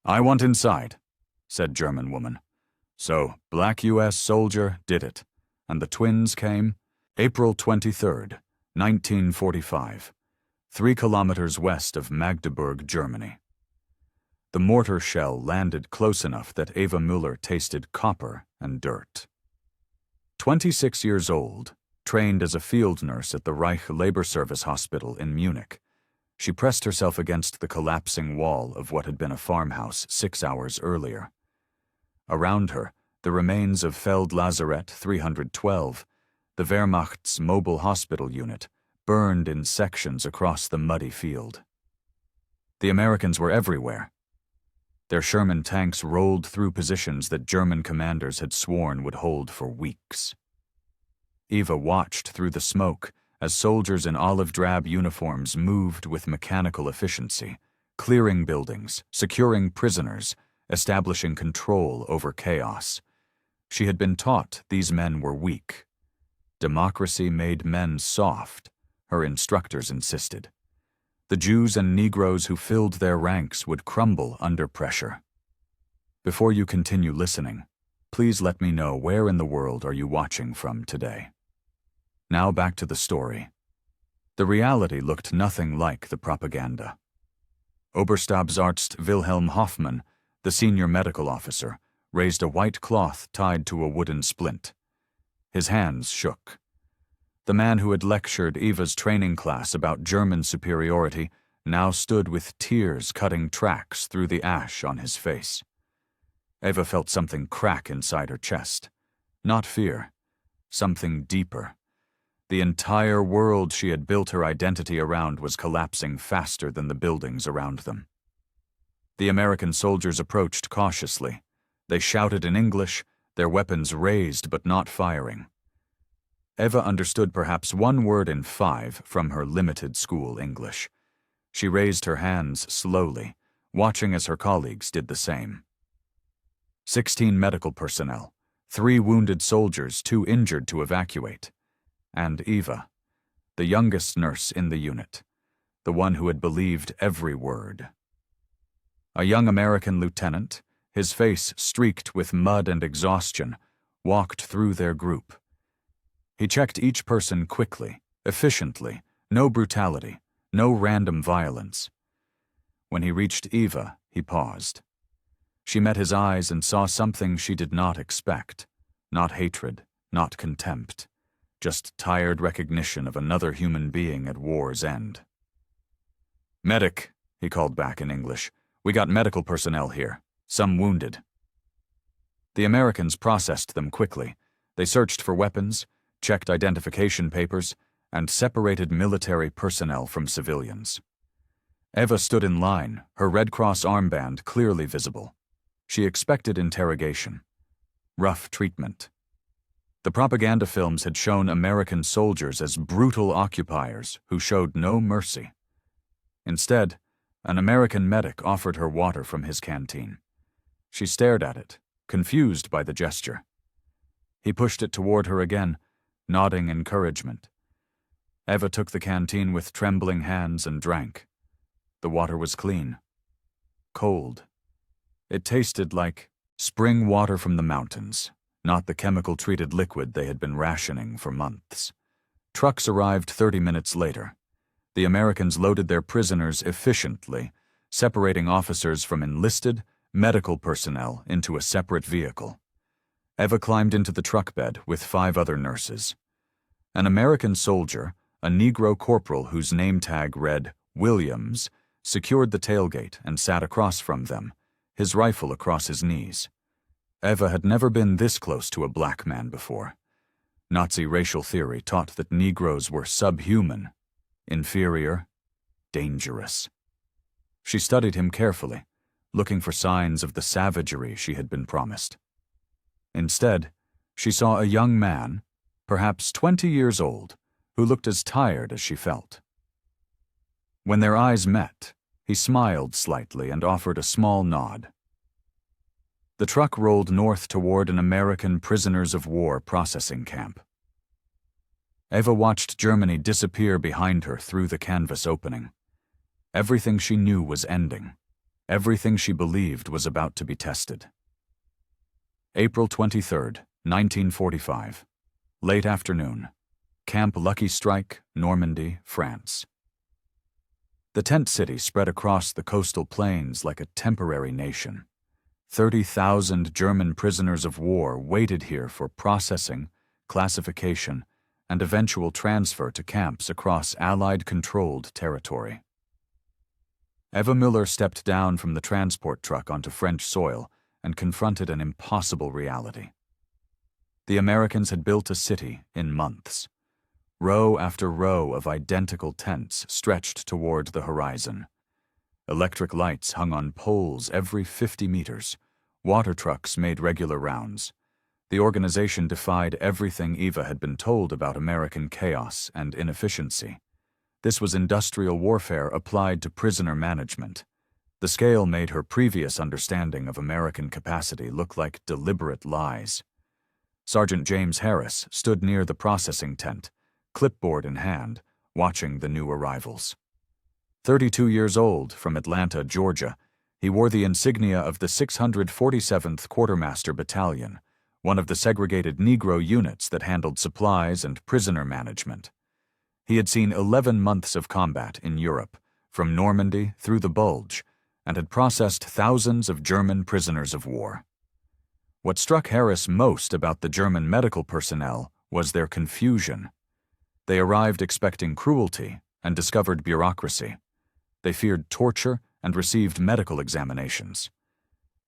"I want inside," said German woman. So, black U.S. soldier did it, and the twins came April 23rd, 1945, 3 kilometers west of Magdeburg, Germany. The mortar shell landed close enough that Eva Müller tasted copper and dirt. 26 years old, trained as a field nurse at the Reich Labor Service Hospital in Munich, she pressed herself against the collapsing wall of what had been a farmhouse 6 hours earlier. Around her, the remains of Feldlazarett 312, the Wehrmacht's mobile hospital unit, burned in sections across the muddy field. The Americans were everywhere. Their Sherman tanks rolled through positions that German commanders had sworn would hold for weeks. Eva watched through the smoke as soldiers in olive-drab uniforms moved with mechanical efficiency, clearing buildings, securing prisoners, establishing control over chaos. She had been taught these men were weak. Democracy made men soft, her instructors insisted. The Jews and Negroes who filled their ranks would crumble under pressure. Before you continue listening, please let me know where in the world are you watching from today. Now back to the story. The reality looked nothing like the propaganda. Oberstabsarzt Wilhelm Hoffmann, the senior medical officer, raised a white cloth tied to a wooden splint. His hands shook. The man who had lectured Eva's training class about German superiority now stood with tears cutting tracks through the ash on his face. Eva felt something crack inside her chest. Not fear, something deeper. The entire world she had built her identity around was collapsing faster than the buildings around them. The American soldiers approached cautiously. They shouted in English, their weapons raised but not firing. Eva understood perhaps one word in 5 from her limited school English. She raised her hands slowly, watching as her colleagues did the same. 16 medical personnel, 3 wounded soldiers too injured to evacuate, and Eva, the youngest nurse in the unit, the one who had believed every word. A young American lieutenant, his face streaked with mud and exhaustion, walked through their group. He checked each person quickly, efficiently, no brutality, no random violence. When he reached Eva, he paused. She met his eyes and saw something she did not expect. Not hatred, not contempt, just tired recognition of another human being at war's end. "Medic," he called back in English. "We got medical personnel here, some wounded." The Americans processed them quickly. They searched for weapons, checked identification papers, and separated military personnel from civilians. Eva stood in line, her Red Cross armband clearly visible. She expected interrogation, rough treatment. The propaganda films had shown American soldiers as brutal occupiers who showed no mercy. Instead, an American medic offered her water from his canteen. She stared at it, confused by the gesture. He pushed it toward her again, nodding encouragement. Eva took the canteen with trembling hands and drank. The water was clean. Cold. It tasted like spring water from the mountains, not the chemical-treated liquid they had been rationing for months. Trucks arrived 30 minutes later. The Americans loaded their prisoners efficiently, separating officers from enlisted, medical personnel into a separate vehicle. Eva climbed into the truck bed with 5 other nurses. An American soldier, a Negro corporal whose name tag read Williams, secured the tailgate and sat across from them, his rifle across his knees. Eva had never been this close to a black man before. Nazi racial theory taught that Negroes were subhuman, inferior, dangerous. She studied him carefully, looking for signs of the savagery she had been promised. Instead, she saw a young man, perhaps 20 years old, who looked as tired as she felt. When their eyes met, he smiled slightly and offered a small nod. The truck rolled north toward an American prisoners of war processing camp. Eva watched Germany disappear behind her through the canvas opening. Everything she knew was ending. Everything she believed was about to be tested. April 23, 1945. Late afternoon. Camp Lucky Strike, Normandy, France. The tent city spread across the coastal plains like a temporary nation. 30,000 German prisoners of war waited here for processing, classification, and eventual transfer to camps across Allied-controlled territory. Eva Müller stepped down from the transport truck onto French soil and confronted an impossible reality. The Americans had built a city in months. Row after row of identical tents stretched toward the horizon. Electric lights hung on poles every 50 meters. Water trucks made regular rounds. The organization defied everything Eva had been told about American chaos and inefficiency. This was industrial warfare applied to prisoner management. The scale made her previous understanding of American capacity look like deliberate lies. Sergeant James Harris stood near the processing tent, clipboard in hand, watching the new arrivals. 32 years old, from Atlanta, Georgia, he wore the insignia of the 647th Quartermaster Battalion, one of the segregated Negro units that handled supplies and prisoner management. He had seen 11 months of combat in Europe, from Normandy through the Bulge, and had processed thousands of German prisoners of war. What struck Harris most about the German medical personnel was their confusion. They arrived expecting cruelty and discovered bureaucracy. They feared torture and received medical examinations.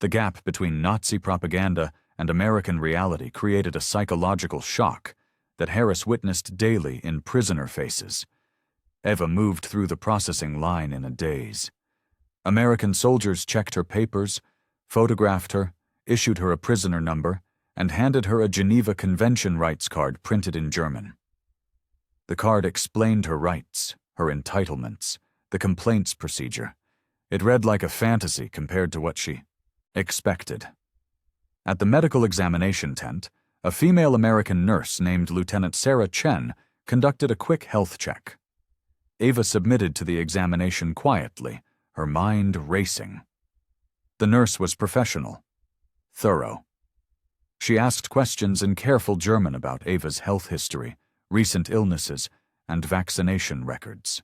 The gap between Nazi propaganda and American reality created a psychological shock that Harris witnessed daily in prisoner faces. Eva moved through the processing line in a daze. American soldiers checked her papers, photographed her, issued her a prisoner number, and handed her a Geneva Convention rights card printed in German. The card explained her rights, her entitlements, the complaints procedure. It read like a fantasy compared to what she expected. At the medical examination tent, a female American nurse named Lieutenant Sarah Chen conducted a quick health check. Eva submitted to the examination quietly, her mind racing. The nurse was professional, thorough. She asked questions in careful German about Eva's health history, recent illnesses, and vaccination records.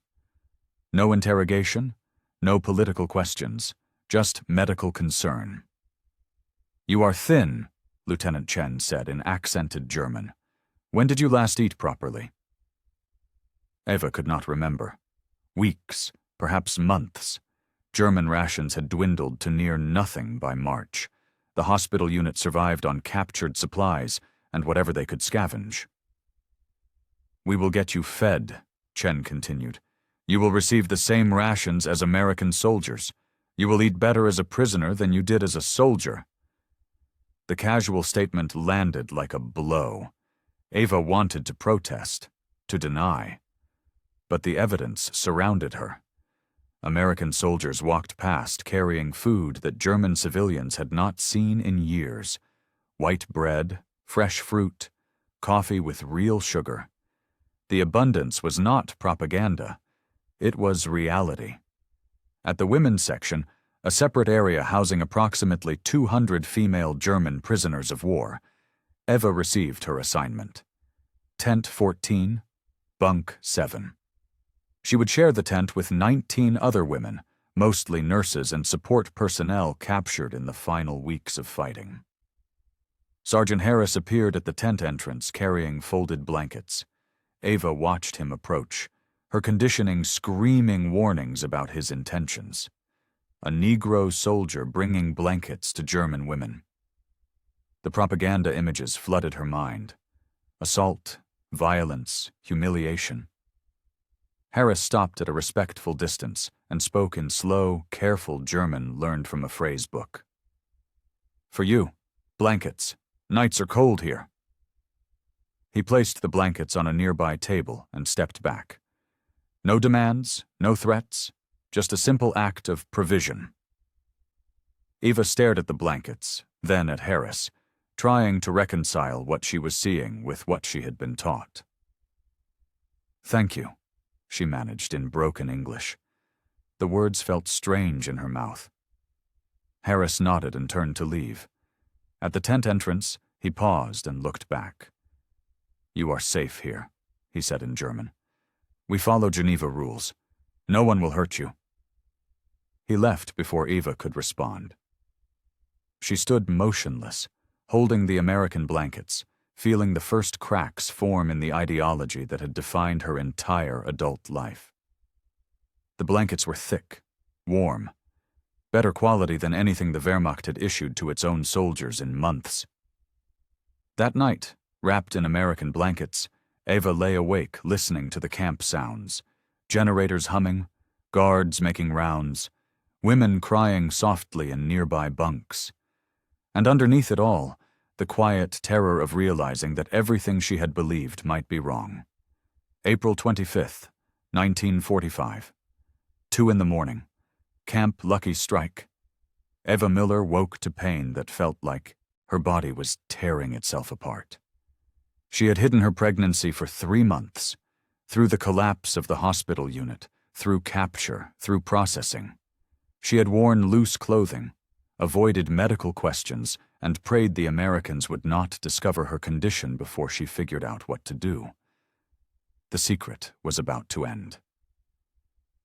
No interrogation, no political questions, just medical concern. "You are thin," Lieutenant Chen said in accented German. "When did you last eat properly?" Eva could not remember. Weeks, perhaps months. German rations had dwindled to near nothing by March. The hospital unit survived on captured supplies and whatever they could scavenge. "We will get you fed," Chen continued. "You will receive the same rations as American soldiers. You will eat better as a prisoner than you did as a soldier." The casual statement landed like a blow. Eva wanted to protest, to deny. But the evidence surrounded her. American soldiers walked past carrying food that German civilians had not seen in years. White bread, fresh fruit, coffee with real sugar. The abundance was not propaganda. It was reality. At the women's section, a separate area housing approximately 200 female German prisoners of war, Eva received her assignment. Tent 14, Bunk 7. She would share the tent with 19 other women, mostly nurses and support personnel captured in the final weeks of fighting. Sergeant Harris appeared at the tent entrance carrying folded blankets. Eva watched him approach, her conditioning screaming warnings about his intentions. A Negro soldier bringing blankets to German women. The propaganda images flooded her mind. Assault, violence, humiliation. Harris stopped at a respectful distance and spoke in slow, careful German learned from a phrase book. "For you, blankets. Nights are cold here." He placed the blankets on a nearby table and stepped back. No demands, no threats, just a simple act of provision. Eva stared at the blankets, then at Harris, trying to reconcile what she was seeing with what she had been taught. "Thank you," she managed in broken English. The words felt strange in her mouth. Harris nodded and turned to leave. At the tent entrance, he paused and looked back. "You are safe here," he said in German. "We follow Geneva rules. No one will hurt you." He left before Eva could respond. She stood motionless, holding the American blankets, feeling the first cracks form in the ideology that had defined her entire adult life. The blankets were thick, warm, better quality than anything the Wehrmacht had issued to its own soldiers in months. That night, wrapped in American blankets, Eva lay awake listening to the camp sounds, generators humming, guards making rounds, women crying softly in nearby bunks. And underneath it all, the quiet terror of realizing that everything she had believed might be wrong. April 25th, 1945. 2 a.m. Camp Lucky Strike. Eva Miller woke to pain that felt like her body was tearing itself apart. She had hidden her pregnancy for 3 months, through the collapse of the hospital unit, through capture, through processing. She had worn loose clothing, avoided medical questions, and prayed the Americans would not discover her condition before she figured out what to do. The secret was about to end.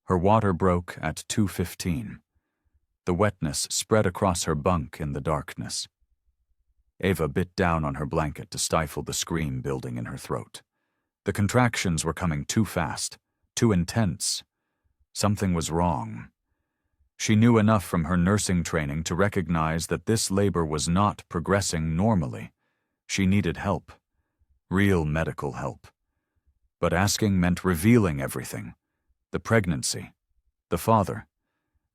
Her water broke at 2:15. The wetness spread across her bunk in the darkness. Eva bit down on her blanket to stifle the scream building in her throat. The contractions were coming too fast, too intense. Something was wrong. She knew enough from her nursing training to recognize that this labor was not progressing normally. She needed help. Real medical help. But asking meant revealing everything. The pregnancy, the father,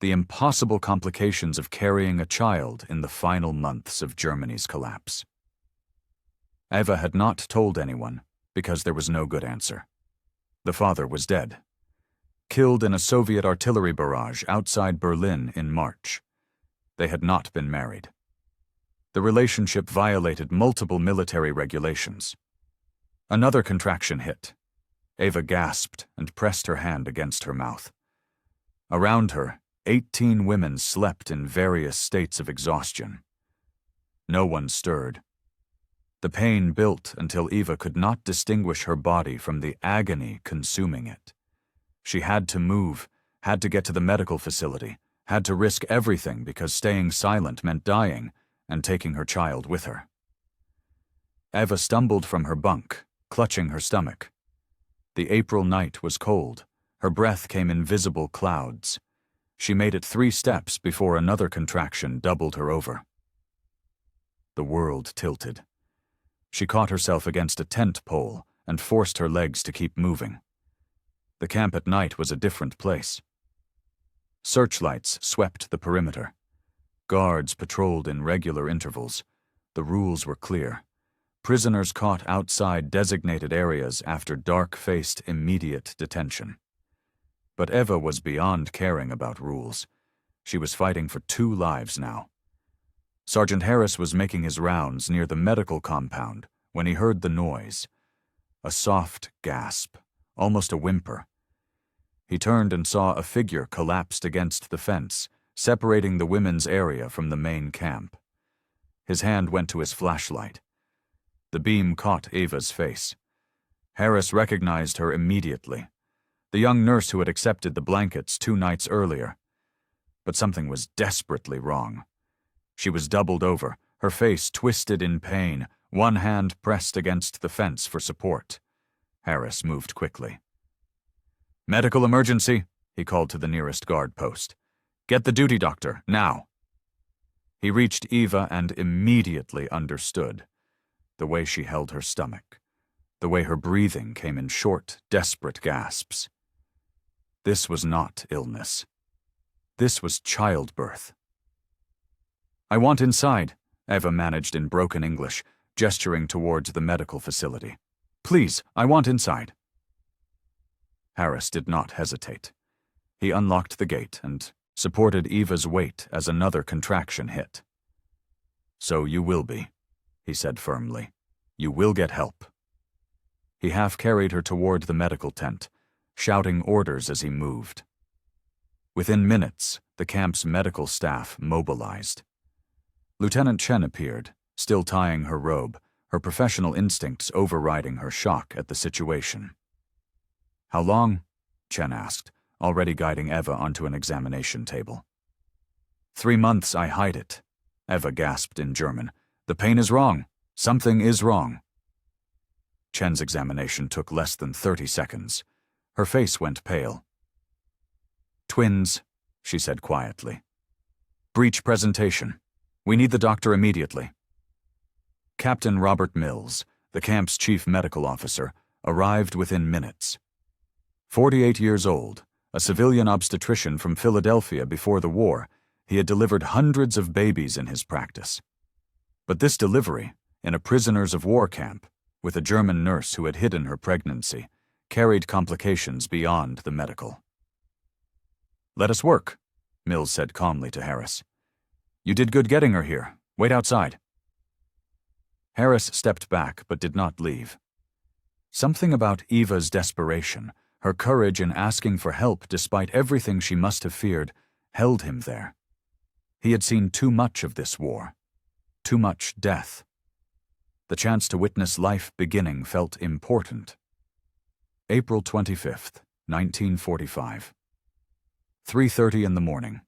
the impossible complications of carrying a child in the final months of Germany's collapse. Eva had not told anyone because there was no good answer. The father was dead. Killed in a Soviet artillery barrage outside Berlin in March. They had not been married. The relationship violated multiple military regulations. Another contraction hit. Eva gasped and pressed her hand against her mouth. Around her, 18 women slept in various states of exhaustion. No one stirred. The pain built until Eva could not distinguish her body from the agony consuming it. She had to move, had to get to the medical facility, had to risk everything because staying silent meant dying and taking her child with her. Eva stumbled from her bunk, clutching her stomach. The April night was cold. Her breath came in visible clouds. She made it 3 steps before another contraction doubled her over. The world tilted. She caught herself against a tent pole and forced her legs to keep moving. The camp at night was a different place. Searchlights swept the perimeter. Guards patrolled in regular intervals. The rules were clear. Prisoners caught outside designated areas after dark-faced immediate detention. But Eva was beyond caring about rules. She was fighting for 2 lives now. Sergeant Harris was making his rounds near the medical compound when he heard the noise. A soft gasp, almost a whimper. He turned and saw a figure collapsed against the fence, separating the women's area from the main camp. His hand went to his flashlight. The beam caught Eva's face. Harris recognized her immediately. The young nurse who had accepted the blankets 2 nights earlier. But something was desperately wrong. She was doubled over, her face twisted in pain, one hand pressed against the fence for support. Harris moved quickly. "Medical emergency," he called to the nearest guard post. "Get the duty doctor, now." He reached Eva and immediately understood. The way she held her stomach. The way her breathing came in short, desperate gasps. This was not illness. This was childbirth. "I want inside," Eva managed in broken English, gesturing towards the medical facility. "Please, I want inside." Harris did not hesitate. He unlocked the gate and supported Eva's weight as another contraction hit. "So you will be," he said firmly. "You will get help." He half carried her toward the medical tent, shouting orders as he moved. Within minutes, the camp's medical staff mobilized. Lieutenant Chen appeared, still tying her robe, her professional instincts overriding her shock at the situation. "How long?" Chen asked, already guiding Eva onto an examination table. 3 months I hide it," Eva gasped in German. "The pain is wrong. Something is wrong." Chen's examination took less than 30 seconds. Her face went pale. "Twins," she said quietly. "Breech presentation. We need the doctor immediately." Captain Robert Mills, the camp's chief medical officer, arrived within minutes. 48 years old, a civilian obstetrician from Philadelphia before the war, he had delivered hundreds of babies in his practice. But this delivery, in a prisoners of war camp, with a German nurse who had hidden her pregnancy, carried complications beyond the medical. "Let us work," Mills said calmly to Harris. "You did good getting her here. Wait outside." Harris stepped back but did not leave. Something about Eva's desperation, her courage in asking for help despite everything she must have feared, held him there. He had seen too much of this war, too much death. The chance to witness life beginning felt important. April 25th, 1945. 3:30 in the morning.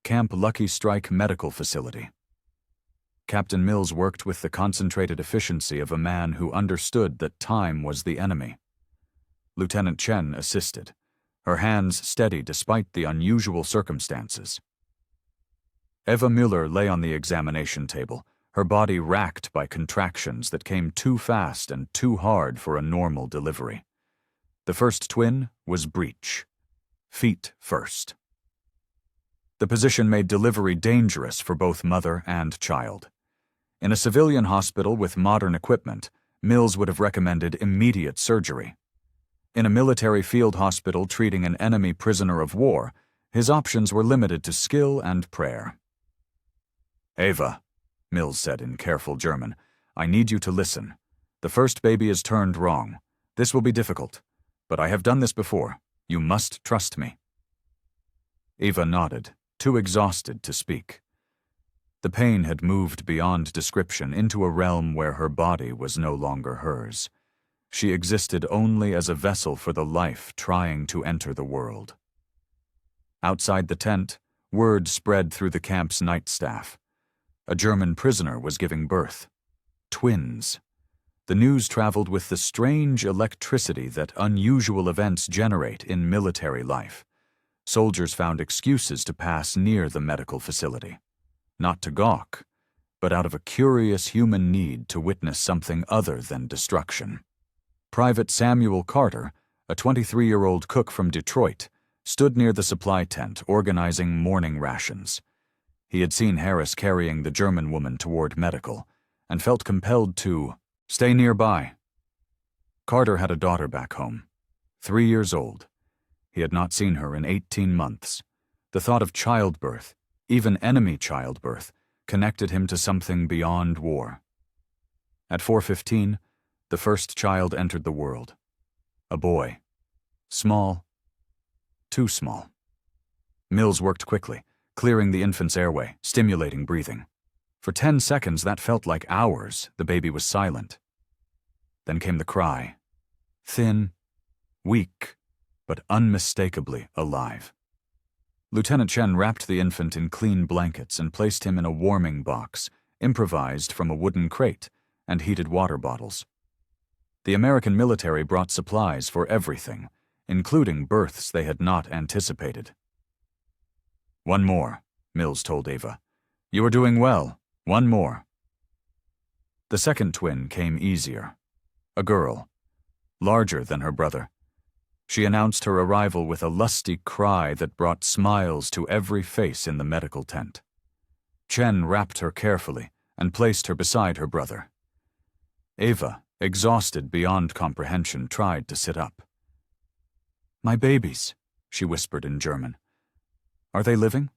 Camp Lucky Strike Medical Facility. Captain Mills worked with the concentrated efficiency of a man who understood that time was the enemy. Lieutenant Chen assisted, her hands steady despite the unusual circumstances. Eva Müller lay on the examination table, her body racked by contractions that came too fast and too hard for a normal delivery. The first twin was breech. Feet first. The position made delivery dangerous for both mother and child. In a civilian hospital with modern equipment, Mills would have recommended immediate surgery. In a military field hospital treating an enemy prisoner of war, his options were limited to skill and prayer. "Eva," Mills said in careful German, "I need you to listen. The first baby is turned wrong. This will be difficult, but I have done this before. You must trust me." Eva nodded, too exhausted to speak. The pain had moved beyond description into a realm where her body was no longer hers. She existed only as a vessel for the life trying to enter the world. Outside the tent, word spread through the camp's night staff. A German prisoner was giving birth. Twins. The news traveled with the strange electricity that unusual events generate in military life. Soldiers found excuses to pass near the medical facility. Not to gawk, but out of a curious human need to witness something other than destruction. Private Samuel Carter, a 23-year-old cook from Detroit, stood near the supply tent organizing morning rations. He had seen Harris carrying the German woman toward medical, and felt compelled to stay nearby. Carter had a daughter back home, 3 years old. He had not seen her in 18 months. The thought of childbirth, even enemy childbirth, connected him to something beyond war. At 4:15, the first child entered the world. A boy. Small. Too small. Mills worked quickly, clearing the infant's airway, stimulating breathing. For 10 seconds, that felt like hours. The baby was silent. Then came the cry. Thin, weak, but unmistakably alive. Lieutenant Chen wrapped the infant in clean blankets and placed him in a warming box, improvised from a wooden crate, and heated water bottles. The American military brought supplies for everything, including births they had not anticipated. "One more," Mills told Eva. "You are doing well. One more." The second twin came easier. A girl, larger than her brother. She announced her arrival with a lusty cry that brought smiles to every face in the medical tent. Chen wrapped her carefully and placed her beside her brother. Eva, exhausted beyond comprehension, tried to sit up. "My babies," she whispered in German. "Are they living?"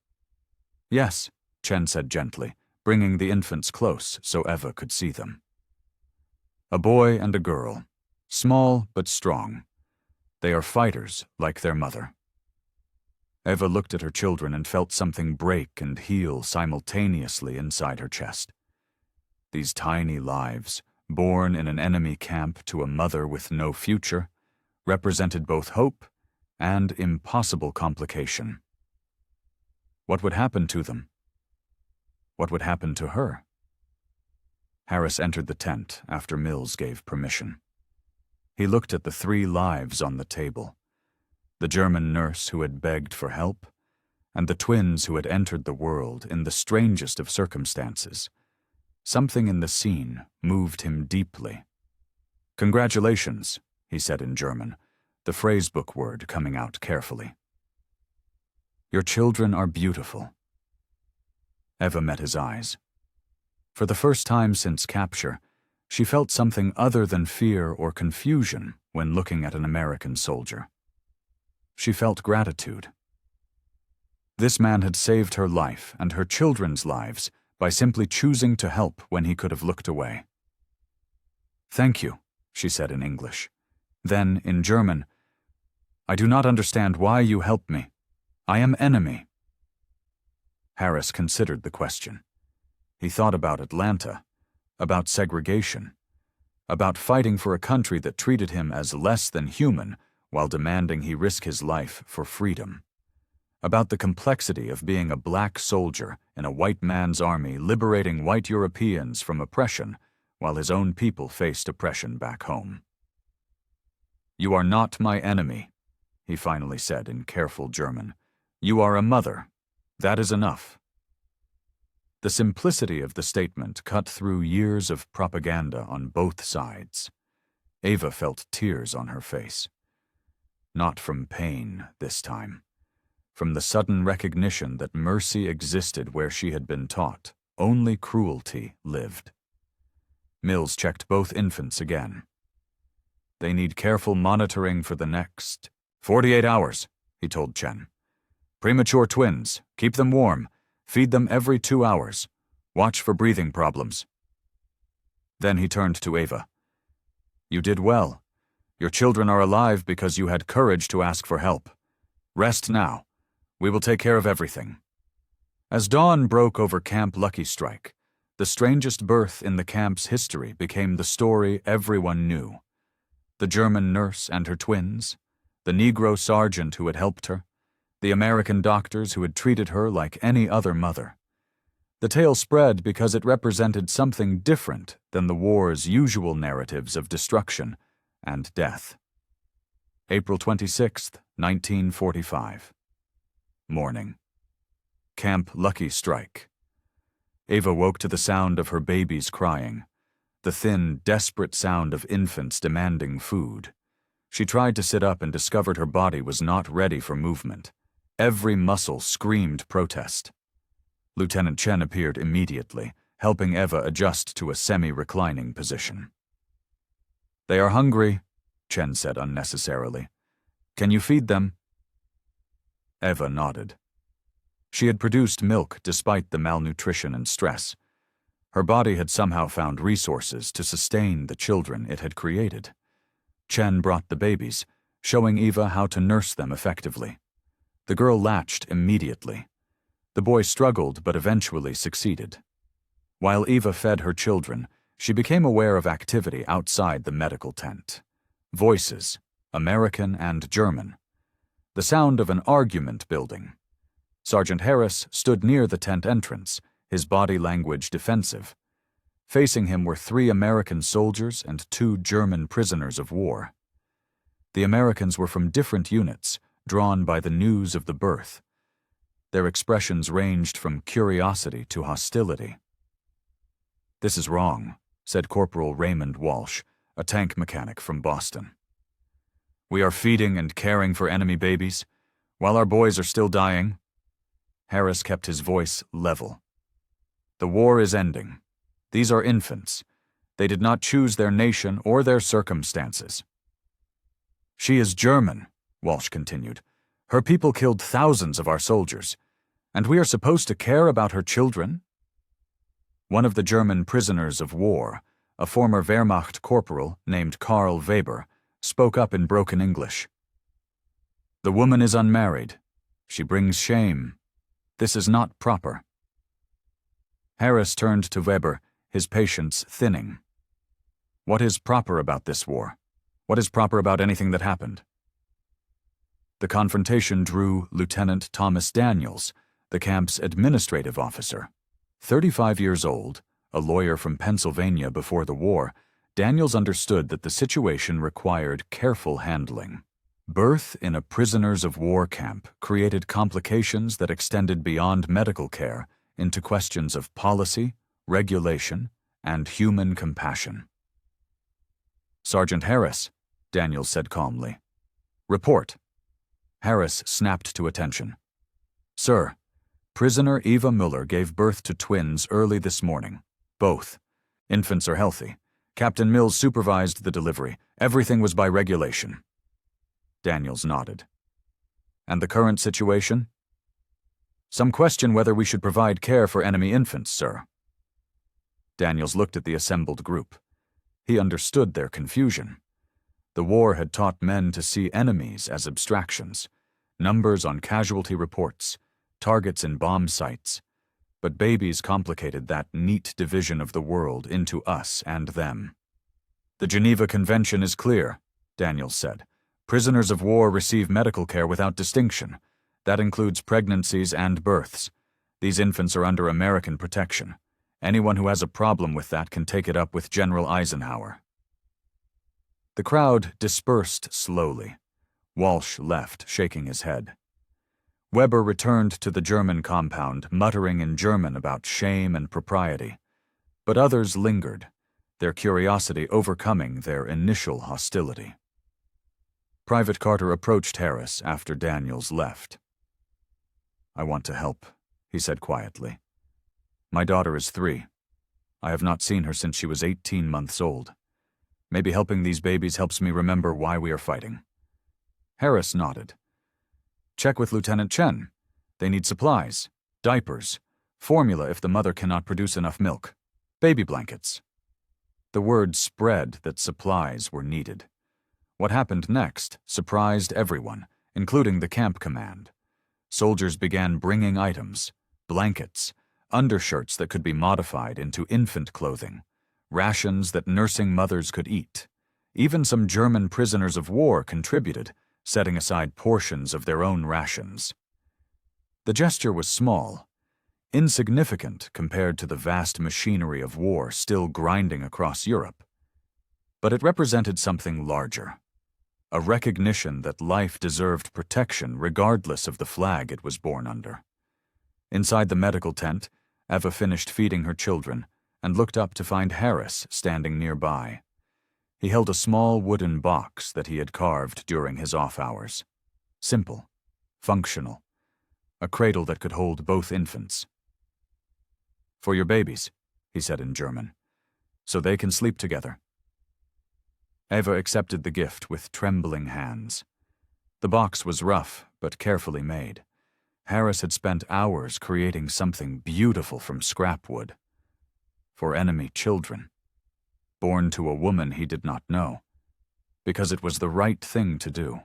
"Yes," Chen said gently, bringing the infants close so Eva could see them. A boy and a girl, small but strong. They are fighters like their mother. Eva looked at her children and felt something break and heal simultaneously inside her chest. These tiny lives, born in an enemy camp to a mother with no future, represented both hope and impossible complication. What would happen to them? What would happen to her? Harris entered the tent after Mills gave permission. He looked at the 3 lives on the table: the German nurse who had begged for help, and the twins who had entered the world in the strangest of circumstances. Something in the scene moved him deeply. "Congratulations," he said in German, the phrasebook word coming out carefully. "Your children are beautiful." Eva met his eyes. For the first time since capture, she felt something other than fear or confusion when looking at an American soldier. She felt gratitude. This man had saved her life and her children's lives by simply choosing to help when he could have looked away. "Thank you," she said in English. Then, in German, "I do not understand why you help me. I am enemy." Harris considered the question. He thought about Atlanta, about segregation, about fighting for a country that treated him as less than human while demanding he risk his life for freedom, about the complexity of being a black soldier in a white man's army liberating white Europeans from oppression while his own people faced oppression back home. "You are not my enemy," he finally said in careful German. "You are a mother. That is enough." The simplicity of the statement cut through years of propaganda on both sides. Eva felt tears on her face. Not from pain this time. From the sudden recognition that mercy existed where she had been taught only cruelty lived. Mills checked both infants again. "They need careful monitoring for the next 48 hours, he told Chen. "Premature twins, keep them warm. Feed them every 2 hours. Watch for breathing problems." Then he turned to Eva. "You did well. Your children are alive because you had courage to ask for help. Rest now. We will take care of everything." As dawn broke over Camp Lucky Strike, the strangest birth in the camp's history became the story everyone knew. The German nurse and her twins, the Negro sergeant who had helped her, the American doctors who had treated her like any other mother. The tale spread because it represented something different than the war's usual narratives of destruction and death. April 26, 1945. Morning. Camp Lucky Strike. Eva woke to the sound of her babies crying, the thin, desperate sound of infants demanding food. She tried to sit up and discovered her body was not ready for movement. Every muscle screamed protest. Lieutenant Chen appeared immediately, helping Eva adjust to a semi-reclining position. "They are hungry," Chen said unnecessarily. "Can you feed them?" Eva nodded. She had produced milk despite the malnutrition and stress. Her body had somehow found resources to sustain the children it had created. Chen brought the babies, showing Eva how to nurse them effectively. The girl latched immediately. The boy struggled but eventually succeeded. While Eva fed her children, she became aware of activity outside the medical tent. Voices, American and German. The sound of an argument building. Sergeant Harris stood near the tent entrance, his body language defensive. Facing him were 3 American soldiers and 2 German prisoners of war. The Americans were from different units, drawn by the news of the birth. Their expressions ranged from curiosity to hostility. "This is wrong," said Corporal Raymond Walsh, a tank mechanic from Boston. "We are feeding and caring for enemy babies, while our boys are still dying." Harris kept his voice level. "The war is ending. These are infants. They did not choose their nation or their circumstances." "She is German," Walsh continued. "Her people killed thousands of our soldiers, and we are supposed to care about her children?" One of the German prisoners of war, a former Wehrmacht corporal named Karl Weber, spoke up in broken English. "The woman is unmarried. She brings shame. This is not proper." Harris turned to Weber, his patience thinning. "What is proper about this war? What is proper about anything that happened?" The confrontation drew Lieutenant Thomas Daniels, the camp's administrative officer. 35 years old, a lawyer from Pennsylvania before the war, Daniels understood that the situation required careful handling. Birth in a prisoners of war camp created complications that extended beyond medical care into questions of policy, regulation, and human compassion. "Sergeant Harris," Daniels said calmly. "Report." Harris snapped to attention. "Sir, prisoner Eva Muller gave birth to twins early this morning. Both. Infants are healthy. Captain Mills supervised the delivery. Everything was by regulation." Daniels nodded. "And the current situation?" "Some question whether we should provide care for enemy infants, sir." Daniels looked at the assembled group. He understood their confusion. The war had taught men to see enemies as abstractions, numbers on casualty reports, targets in bomb sites, but babies complicated that neat division of the world into us and them. "The Geneva Convention is clear," Daniels said. "Prisoners of war receive medical care without distinction. That includes pregnancies and births. These infants are under American protection. Anyone who has a problem with that can take it up with General Eisenhower." The crowd dispersed slowly. Walsh left, shaking his head. Weber returned to the German compound, muttering in German about shame and propriety. But others lingered, their curiosity overcoming their initial hostility. Private Carter approached Harris after Daniels left. "I want to help," he said quietly. "My daughter is 3. I have not seen her since she was 18 months old. Maybe helping these babies helps me remember why we are fighting." Harris nodded. "Check with Lieutenant Chen. They need supplies, diapers, formula if the mother cannot produce enough milk, baby blankets." The word spread that supplies were needed. What happened next surprised everyone, including the camp command. Soldiers began bringing items, blankets, undershirts that could be modified into infant clothing, rations that nursing mothers could eat. Even some German prisoners of war contributed, setting aside portions of their own rations. The gesture was small, insignificant compared to the vast machinery of war still grinding across Europe. But it represented something larger, a recognition that life deserved protection regardless of the flag it was born under. Inside the medical tent, Eva finished feeding her children and looked up to find Harris standing nearby. He held a small wooden box that he had carved during his off hours. Simple, functional, a cradle that could hold both infants. "For your babies," he said in German, "so they can sleep together." Eva accepted the gift with trembling hands. The box was rough, but carefully made. Harris had spent hours creating something beautiful from scrap wood. For enemy children. Born to a woman he did not know. Because it was the right thing to do.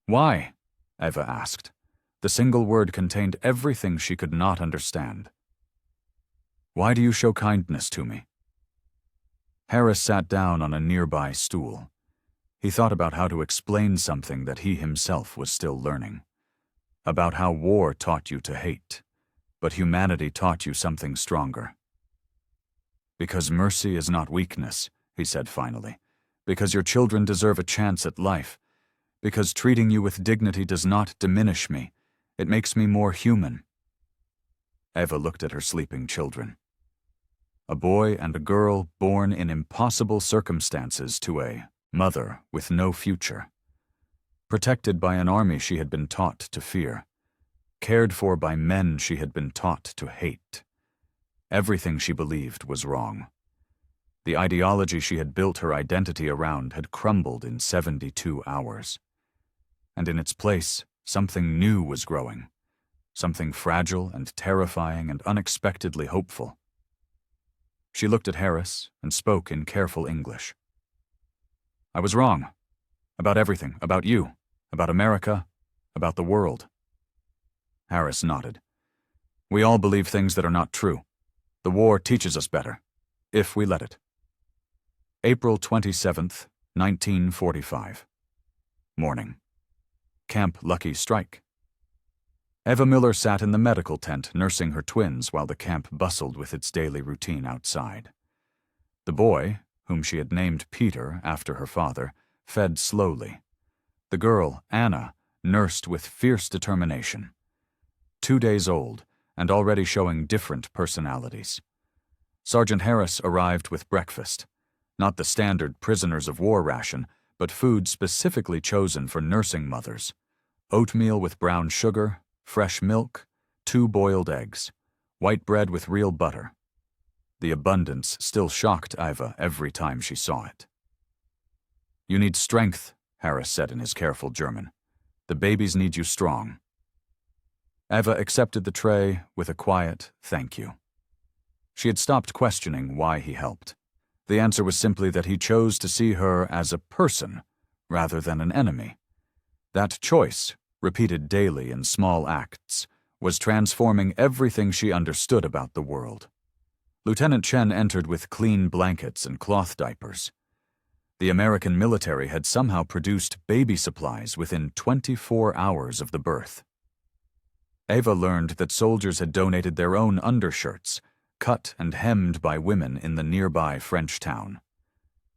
"Why?" Eva asked. The single word contained everything she could not understand. "Why do you show kindness to me?" Harris sat down on a nearby stool. He thought about how to explain something that he himself was still learning. About how war taught you to hate, but humanity taught you something stronger. "Because mercy is not weakness," he said finally. "Because your children deserve a chance at life. Because treating you with dignity does not diminish me. It makes me more human." Eva looked at her sleeping children. A boy and a girl born in impossible circumstances to a mother with no future. Protected by an army she had been taught to fear. Cared for by men she had been taught to hate. Everything she believed was wrong. The ideology she had built her identity around had crumbled in 72 hours. And in its place, something new was growing. Something fragile and terrifying and unexpectedly hopeful. She looked at Harris and spoke in careful English. "I was wrong. About everything. About you. About America. About the world. Harris nodded. We all believe things that are not true. The war teaches us better, if we let it. April 27th, 1945. Morning. Camp Lucky Strike. Eva Miller sat in the medical tent nursing her twins while the camp bustled with its daily routine outside. The boy, whom she had named Peter after her father, fed slowly. The girl, Anna, nursed with fierce determination. 2 days old, and already showing different personalities. Sergeant Harris arrived with breakfast, not the standard prisoners of war ration, but food specifically chosen for nursing mothers. Oatmeal with brown sugar, fresh milk, 2 boiled eggs, white bread with real butter. The abundance still shocked Eva every time she saw it. You need strength, Harris said in his careful German. The babies need you strong. Eva accepted the tray with a quiet thank you. She had stopped questioning why he helped. The answer was simply that he chose to see her as a person rather than an enemy. That choice, repeated daily in small acts, was transforming everything she understood about the world. Lieutenant Chen entered with clean blankets and cloth diapers. The American military had somehow produced baby supplies within 24 hours of the birth. Eva learned that soldiers had donated their own undershirts, cut and hemmed by women in the nearby French town.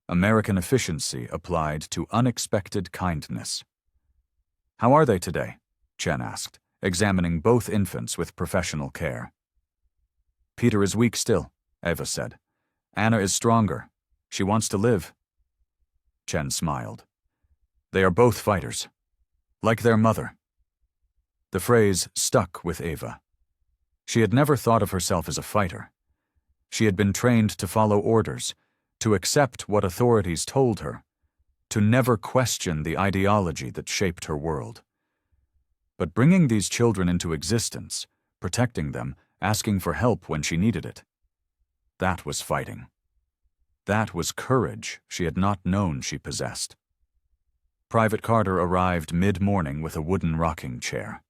American efficiency applied to unexpected kindness. How are they today? Chen asked, examining both infants with professional care. Peter is weak still, Eva said. Anna is stronger. She wants to live. Chen smiled. They are both fighters. Like their mother. The phrase stuck with Eva. She had never thought of herself as a fighter. She had been trained to follow orders, to accept what authorities told her, to never question the ideology that shaped her world. But bringing these children into existence, protecting them, asking for help when she needed it, that was fighting. That was courage she had not known she possessed. Private Carter arrived mid-morning with a wooden rocking chair.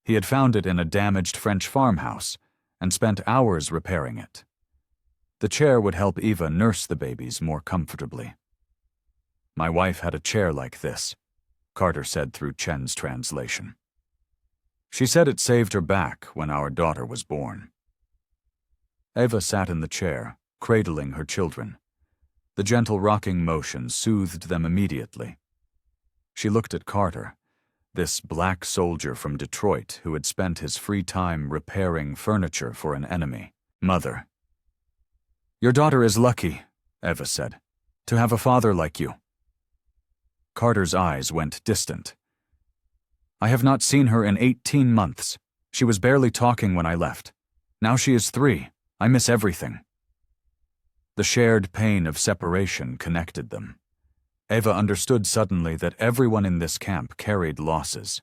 He had found it in a damaged French farmhouse and spent hours repairing it. The chair would help Eva nurse the babies more comfortably. My wife had a chair like this, Carter said through Chen's translation. She said it saved her back when our daughter was born. Eva sat in the chair, cradling her children. The gentle rocking motion soothed them immediately. She looked at Carter, this black soldier from Detroit who had spent his free time repairing furniture for an enemy. Mother. Your daughter is lucky, Eva said, to have a father like you. Carter's eyes went distant. I have not seen her in 18 months. She was barely talking when I left. Now she is 3. I miss everything. The shared pain of separation connected them. Eva understood suddenly that everyone in this camp carried losses.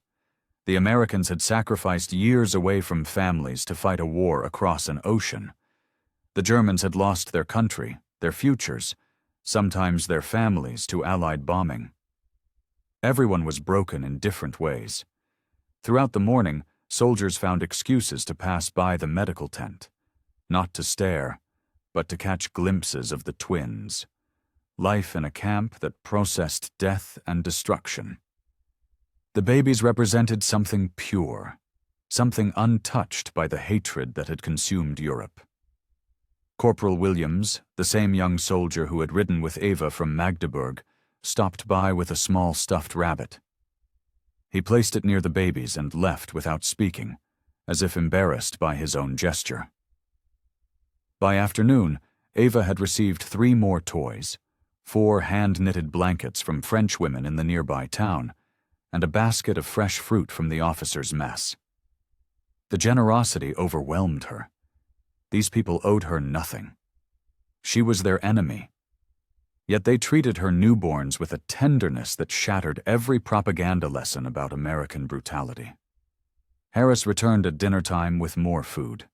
The Americans had sacrificed years away from families to fight a war across an ocean. The Germans had lost their country, their futures, sometimes their families to Allied bombing. Everyone was broken in different ways. Throughout the morning, soldiers found excuses to pass by the medical tent, not to stare, but to catch glimpses of the twins. Life in a camp that processed death and destruction. The babies represented something pure, something untouched by the hatred that had consumed Europe. Corporal Williams, the same young soldier who had ridden with Eva from Magdeburg, stopped by with a small stuffed rabbit. He placed it near the babies and left without speaking, as if embarrassed by his own gesture. By afternoon, Eva had received 3 more toys, 4 hand-knitted blankets from French women in the nearby town, and a basket of fresh fruit from the officers' mess. The generosity overwhelmed her. These people owed her nothing. She was their enemy. Yet they treated her newborns with a tenderness that shattered every propaganda lesson about American brutality. Harris returned at dinner time with more food.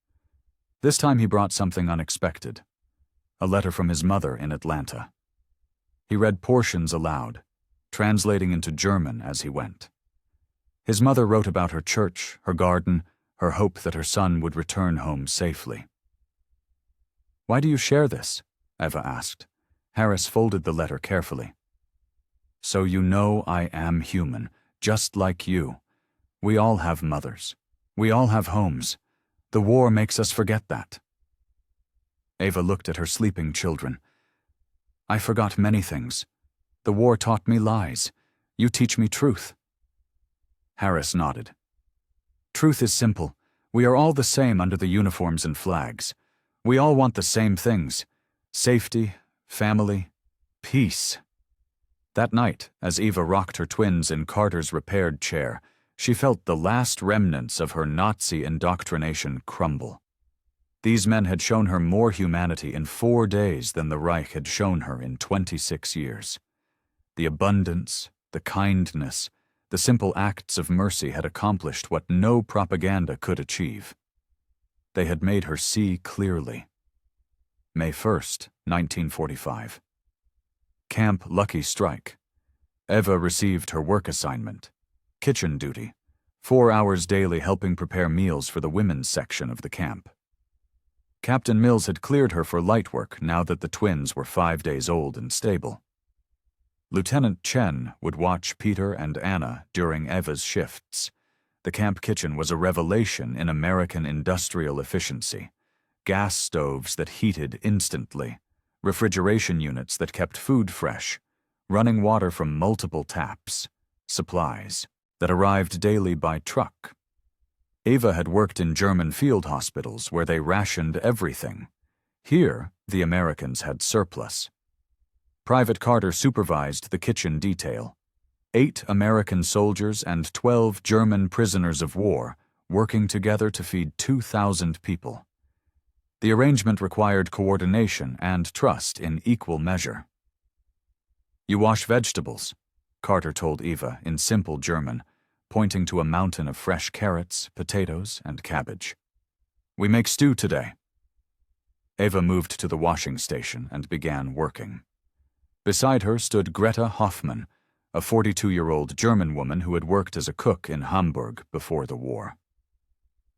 This time he brought something unexpected, a letter from his mother in Atlanta. He read portions aloud, translating into German as he went. His mother wrote about her church, her garden, her hope that her son would return home safely. "Why do you share this?" Eva asked. Harris folded the letter carefully. "So you know I am human, just like you. We all have mothers. We all have homes. The war makes us forget that." Eva looked at her sleeping children. "I forgot many things. The war taught me lies. You teach me truth." Harris nodded. "Truth is simple. We are all the same under the uniforms and flags. We all want the same things: safety, family, peace." That night, as Eva rocked her twins in Carter's repaired chair, she felt the last remnants of her Nazi indoctrination crumble. These men had shown her more humanity in 4 days than the Reich had shown her in 26 years. The abundance, the kindness, the simple acts of mercy had accomplished what no propaganda could achieve. They had made her see clearly. May 1st, 1945. Camp Lucky Strike. Eva received her work assignment. Kitchen duty. 4 hours daily helping prepare meals for the women's section of the camp. Captain Mills had cleared her for light work now that the twins were 5 days old and stable. Lieutenant Chen would watch Peter and Anna during Eva's shifts. The camp kitchen was a revelation in American industrial efficiency. Gas stoves that heated instantly, refrigeration units that kept food fresh, running water from multiple taps, supplies that arrived daily by truck. Eva had worked in German field hospitals where they rationed everything. Here, the Americans had surplus. Private Carter supervised the kitchen detail. 8 American soldiers and 12 German prisoners of war working together to feed 2,000 people. The arrangement required coordination and trust in equal measure. "You wash vegetables," Carter told Eva in simple German, pointing to a mountain of fresh carrots, potatoes, and cabbage. "We make stew today." Eva moved to the washing station and began working. Beside her stood Greta Hoffmann, a 42-year-old German woman who had worked as a cook in Hamburg before the war.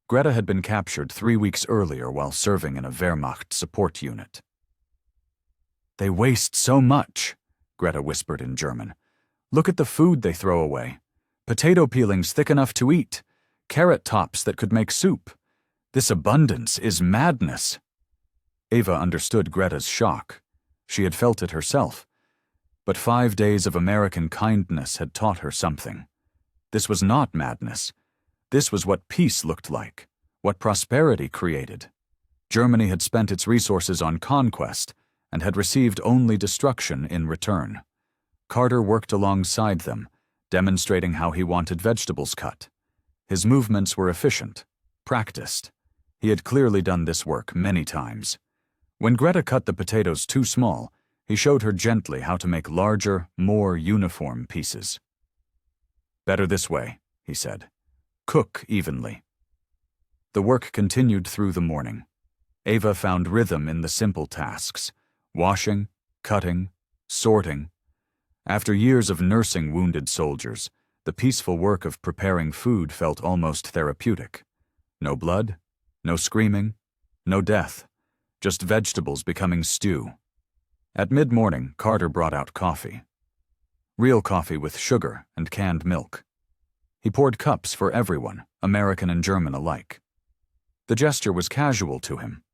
Greta had been captured 3 weeks earlier while serving in a Wehrmacht support unit. "They waste so much," Greta whispered in German. "Look at the food they throw away. Potato peelings thick enough to eat, carrot tops that could make soup. This abundance is madness." Eva understood Greta's shock. She had felt it herself. But 5 days of American kindness had taught her something. This was not madness. This was what peace looked like, what prosperity created. Germany had spent its resources on conquest and had received only destruction in return. Carter worked alongside them, demonstrating how he wanted vegetables cut. His movements were efficient, practiced. He had clearly done this work many times. When Greta cut the potatoes too small, he showed her gently how to make larger, more uniform pieces. "Better this way," he said. "Cook evenly." The work continued through the morning. Eva found rhythm in the simple tasks: washing, cutting, sorting. After years of nursing wounded soldiers, the peaceful work of preparing food felt almost therapeutic. No blood, no screaming, no death, just vegetables becoming stew. At mid-morning, Carter brought out coffee. Real coffee with sugar and canned milk. He poured cups for everyone, American and German alike. The gesture was casual to him.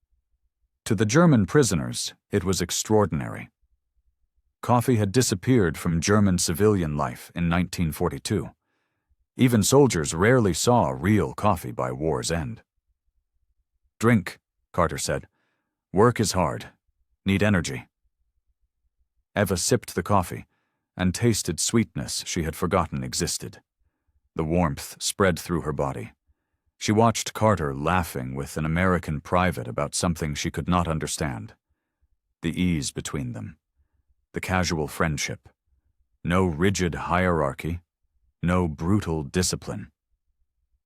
To the German prisoners, it was extraordinary. Coffee had disappeared from German civilian life in 1942. Even soldiers rarely saw real coffee by war's end. "Drink," Carter said. "Work is hard. Need energy." Eva sipped the coffee and tasted sweetness she had forgotten existed. The warmth spread through her body. She watched Carter laughing with an American private about something she could not understand. The ease between them. The casual friendship. No rigid hierarchy. No brutal discipline.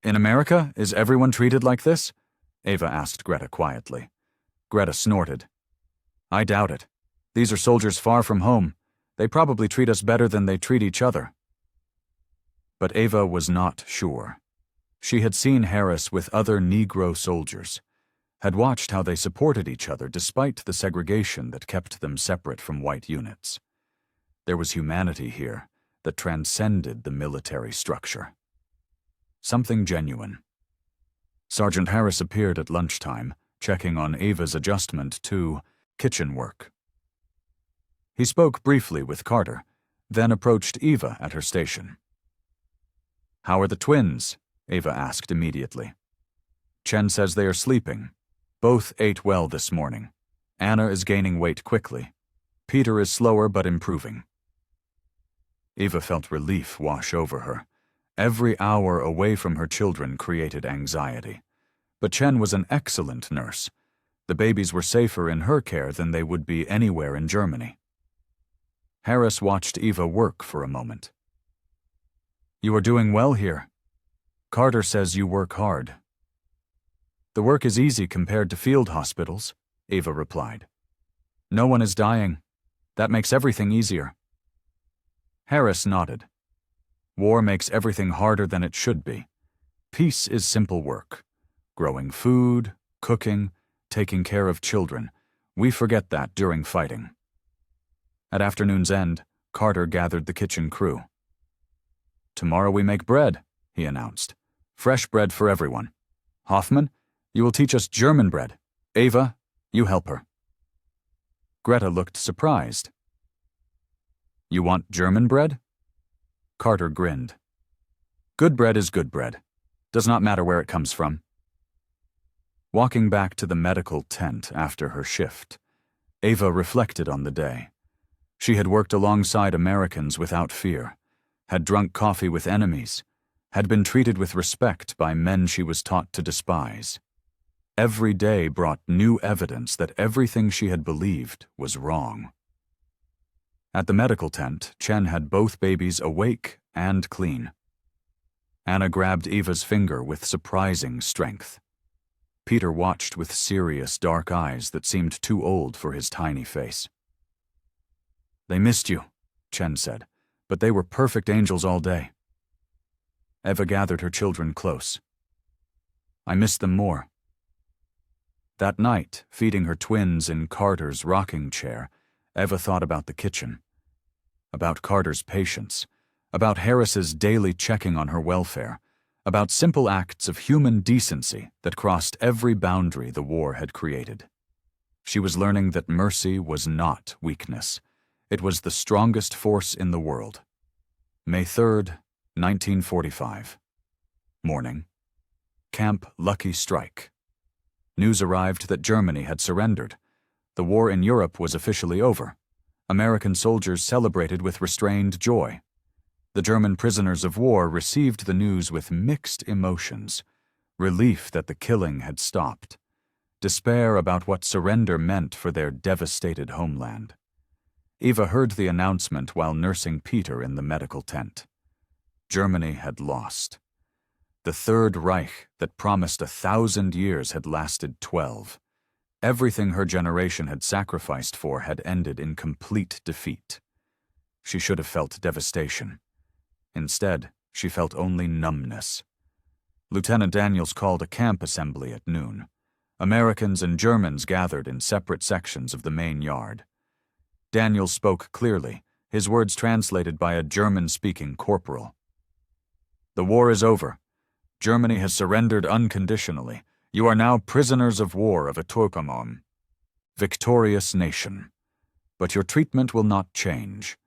"In America, is everyone treated like this?" Eva asked Greta quietly. Greta snorted. "I doubt it. These are soldiers far from home. They probably treat us better than they treat each other." But Eva was not sure. She had seen Harris with other Negro soldiers, had watched how they supported each other despite the segregation that kept them separate from white units. There was humanity here that transcended the military structure. Something genuine. Sergeant Harris appeared at lunchtime, checking on Ava's adjustment to kitchen work. He spoke briefly with Carter, then approached Eva at her station. "How are the twins?" Ava asked immediately. "Chen says they are sleeping. Both ate well this morning. Anna is gaining weight quickly. Peter is slower but improving." Eva felt relief wash over her. Every hour away from her children created anxiety. But Chen was an excellent nurse. The babies were safer in her care than they would be anywhere in Germany. Harris watched Eva work for a moment. "You are doing well here. Carter says you work hard." "The work is easy compared to field hospitals," Eva replied. "No one is dying. That makes everything easier." Harris nodded. "War makes everything harder than it should be. Peace is simple work. Growing food, cooking, taking care of children. We forget that during fighting." At afternoon's end, Carter gathered the kitchen crew. "Tomorrow we make bread," he announced. "Fresh bread for everyone. Hoffman, you will teach us German bread. Ava, you help her." Greta looked surprised. "You want German bread?" Carter grinned. "Good bread is good bread. Does not matter where it comes from." Walking back to the medical tent after her shift, Ava reflected on the day. She had worked alongside Americans without fear, had drunk coffee with enemies, had been treated with respect by men she was taught to despise. Every day brought new evidence that everything she had believed was wrong. At the medical tent, Chen had both babies awake and clean. Anna grabbed Eva's finger with surprising strength. Peter watched with serious dark eyes that seemed too old for his tiny face. "They missed you," Chen said, "but they were perfect angels all day." Eva gathered her children close. "I missed them more." That night, feeding her twins in Carter's rocking chair, Eva thought about the kitchen, about Carter's patience, about Harris's daily checking on her welfare, about simple acts of human decency that crossed every boundary the war had created. She was learning that mercy was not weakness. It was the strongest force in the world. May 3rd, 1945. Morning. Camp Lucky Strike. News arrived that Germany had surrendered. The war in Europe was officially over. American soldiers celebrated with restrained joy. The German prisoners of war received the news with mixed emotions: relief that the killing had stopped, despair about what surrender meant for their devastated homeland. Eva heard the announcement while nursing Peter in the medical tent. Germany had lost. The Third Reich that promised 1,000 years had lasted 12. Everything her generation had sacrificed for had ended in complete defeat. She should have felt devastation. Instead, she felt only numbness. Lieutenant Daniels called a camp assembly at noon. Americans and Germans gathered in separate sections of the main yard. Daniels spoke clearly, his words translated by a German-speaking corporal. "The war is over. Germany has surrendered unconditionally. You are now prisoners of war of a Turkomon. Victorious nation. But your treatment will not change.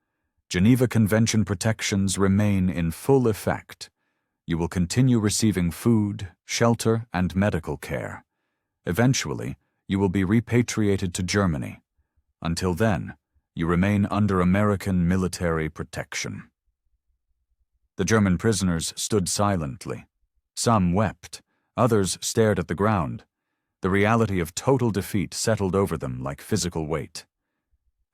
Geneva Convention protections remain in full effect. You will continue receiving food, shelter, and medical care. Eventually, you will be repatriated to Germany. Until then, you remain under American military protection." The German prisoners stood silently. Some wept, others stared at the ground. The reality of total defeat settled over them like physical weight.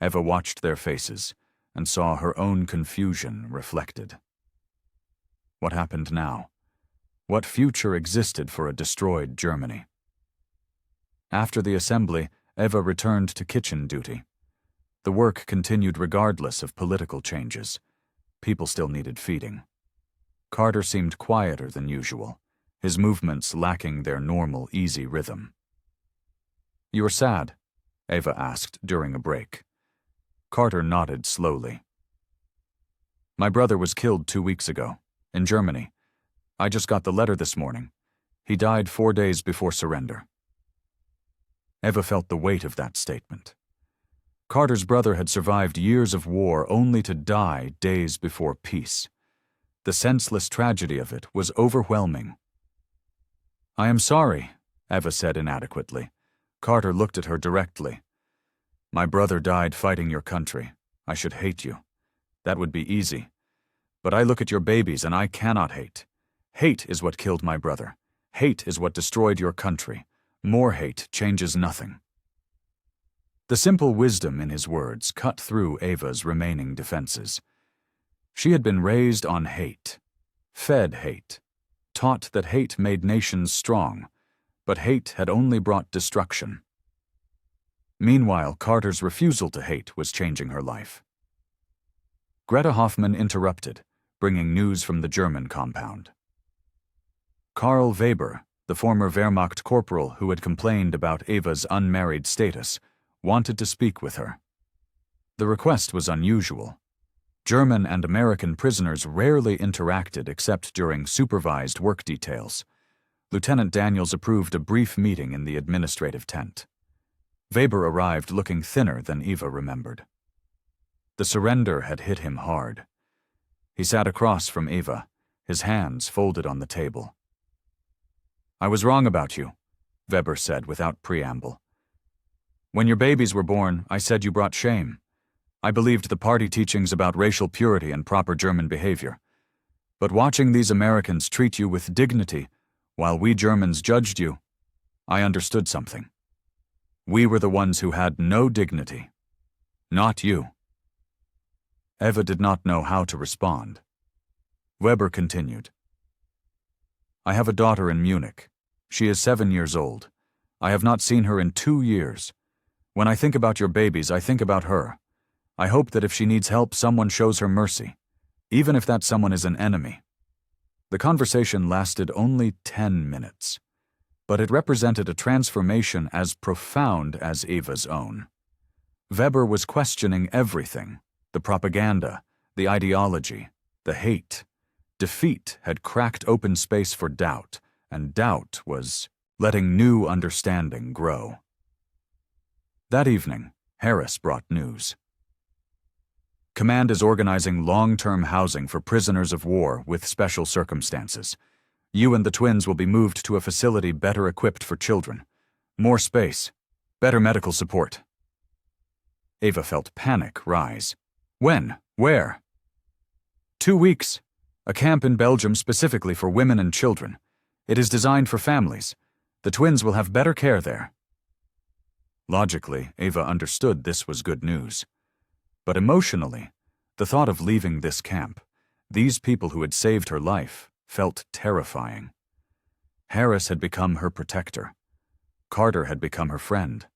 Eva watched their faces and saw her own confusion reflected. What happened now? What future existed for a destroyed Germany? After the assembly, Eva returned to kitchen duty. The work continued regardless of political changes. People still needed feeding. Carter seemed quieter than usual. his movements lacking their normal, easy rhythm. "You are sad?" Eva asked during a break. Carter nodded slowly. "My brother was killed 2 weeks ago, in Germany. I just got the letter this morning. He died 4 days before surrender." Eva felt the weight of that statement. Carter's brother had survived years of war only to die days before peace. The senseless tragedy of it was overwhelming. "I am sorry," Eva said inadequately. Carter looked at her directly. "My brother died fighting your country. I should hate you. That would be easy. But I look at your babies and I cannot hate. Hate is what killed my brother. Hate is what destroyed your country. More hate changes nothing." The simple wisdom in his words cut through Eva's remaining defenses. She had been raised on hate, fed hate, taught that hate made nations strong, but hate had only brought destruction. Meanwhile, Carter's refusal to hate was changing her life. Greta Hoffmann interrupted, bringing news from the German compound. Karl Weber, the former Wehrmacht corporal who had complained about Eva's unmarried status, wanted to speak with her. The request was unusual. German and American prisoners rarely interacted except during supervised work details. Lieutenant Daniels approved a brief meeting in the administrative tent. Weber arrived looking thinner than Eva remembered. The surrender had hit him hard. He sat across from Eva, his hands folded on the table. "I was wrong about you," Weber said without preamble. "When your babies were born, I said you brought shame. I believed the party teachings about racial purity and proper German behavior. But watching these Americans treat you with dignity, while we Germans judged you, I understood something. We were the ones who had no dignity. Not you." Eva did not know how to respond. Weber continued. "I have a daughter in Munich. She is 7 years old. I have not seen her in 2 years. When I think about your babies, I think about her. I hope that if she needs help, someone shows her mercy, even if that someone is an enemy." The conversation lasted only 10 minutes, but it represented a transformation as profound as Eva's own. Weber was questioning everything: the propaganda, the ideology, the hate. Defeat had cracked open space for doubt, and doubt was letting new understanding grow. That evening, Harris brought news. "Command is organizing long-term housing for prisoners of war with special circumstances. You and the twins will be moved to a facility better equipped for children. More space, better medical support." Eva felt panic rise. "When? Where?" 2 weeks. A camp in Belgium specifically for women and children. It is designed for families. The twins will have better care there." Logically, Eva understood this was good news. But emotionally, the thought of leaving this camp, these people who had saved her life, felt terrifying. Harris had become her protector. Carter had become her friend.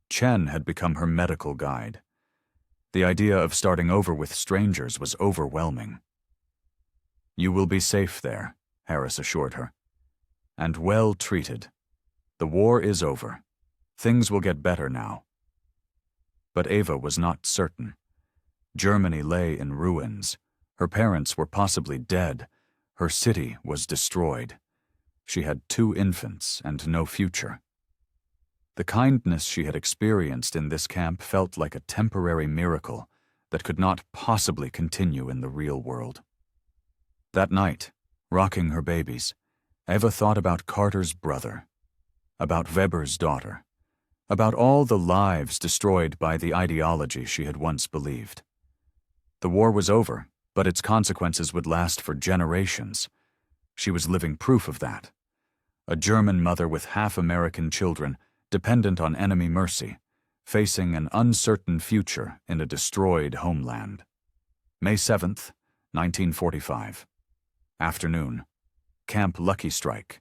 Chen had become her medical guide. The idea of starting over with strangers was overwhelming. "You will be safe there," Harris assured her. "And well treated. The war is over. Things will get better now." But Eva was not certain. Germany lay in ruins. Her parents were possibly dead. Her city was destroyed. She had 2 infants and no future. The kindness she had experienced in this camp felt like a temporary miracle that could not possibly continue in the real world. That night, rocking her babies, Eva thought about Carter's brother, about Weber's daughter, about all the lives destroyed by the ideology she had once believed. The war was over, but its consequences would last for generations. She was living proof of that. A German mother with half-American children, dependent on enemy mercy, facing an uncertain future in a destroyed homeland. May 7th, 1945. Afternoon. Camp Lucky Strike.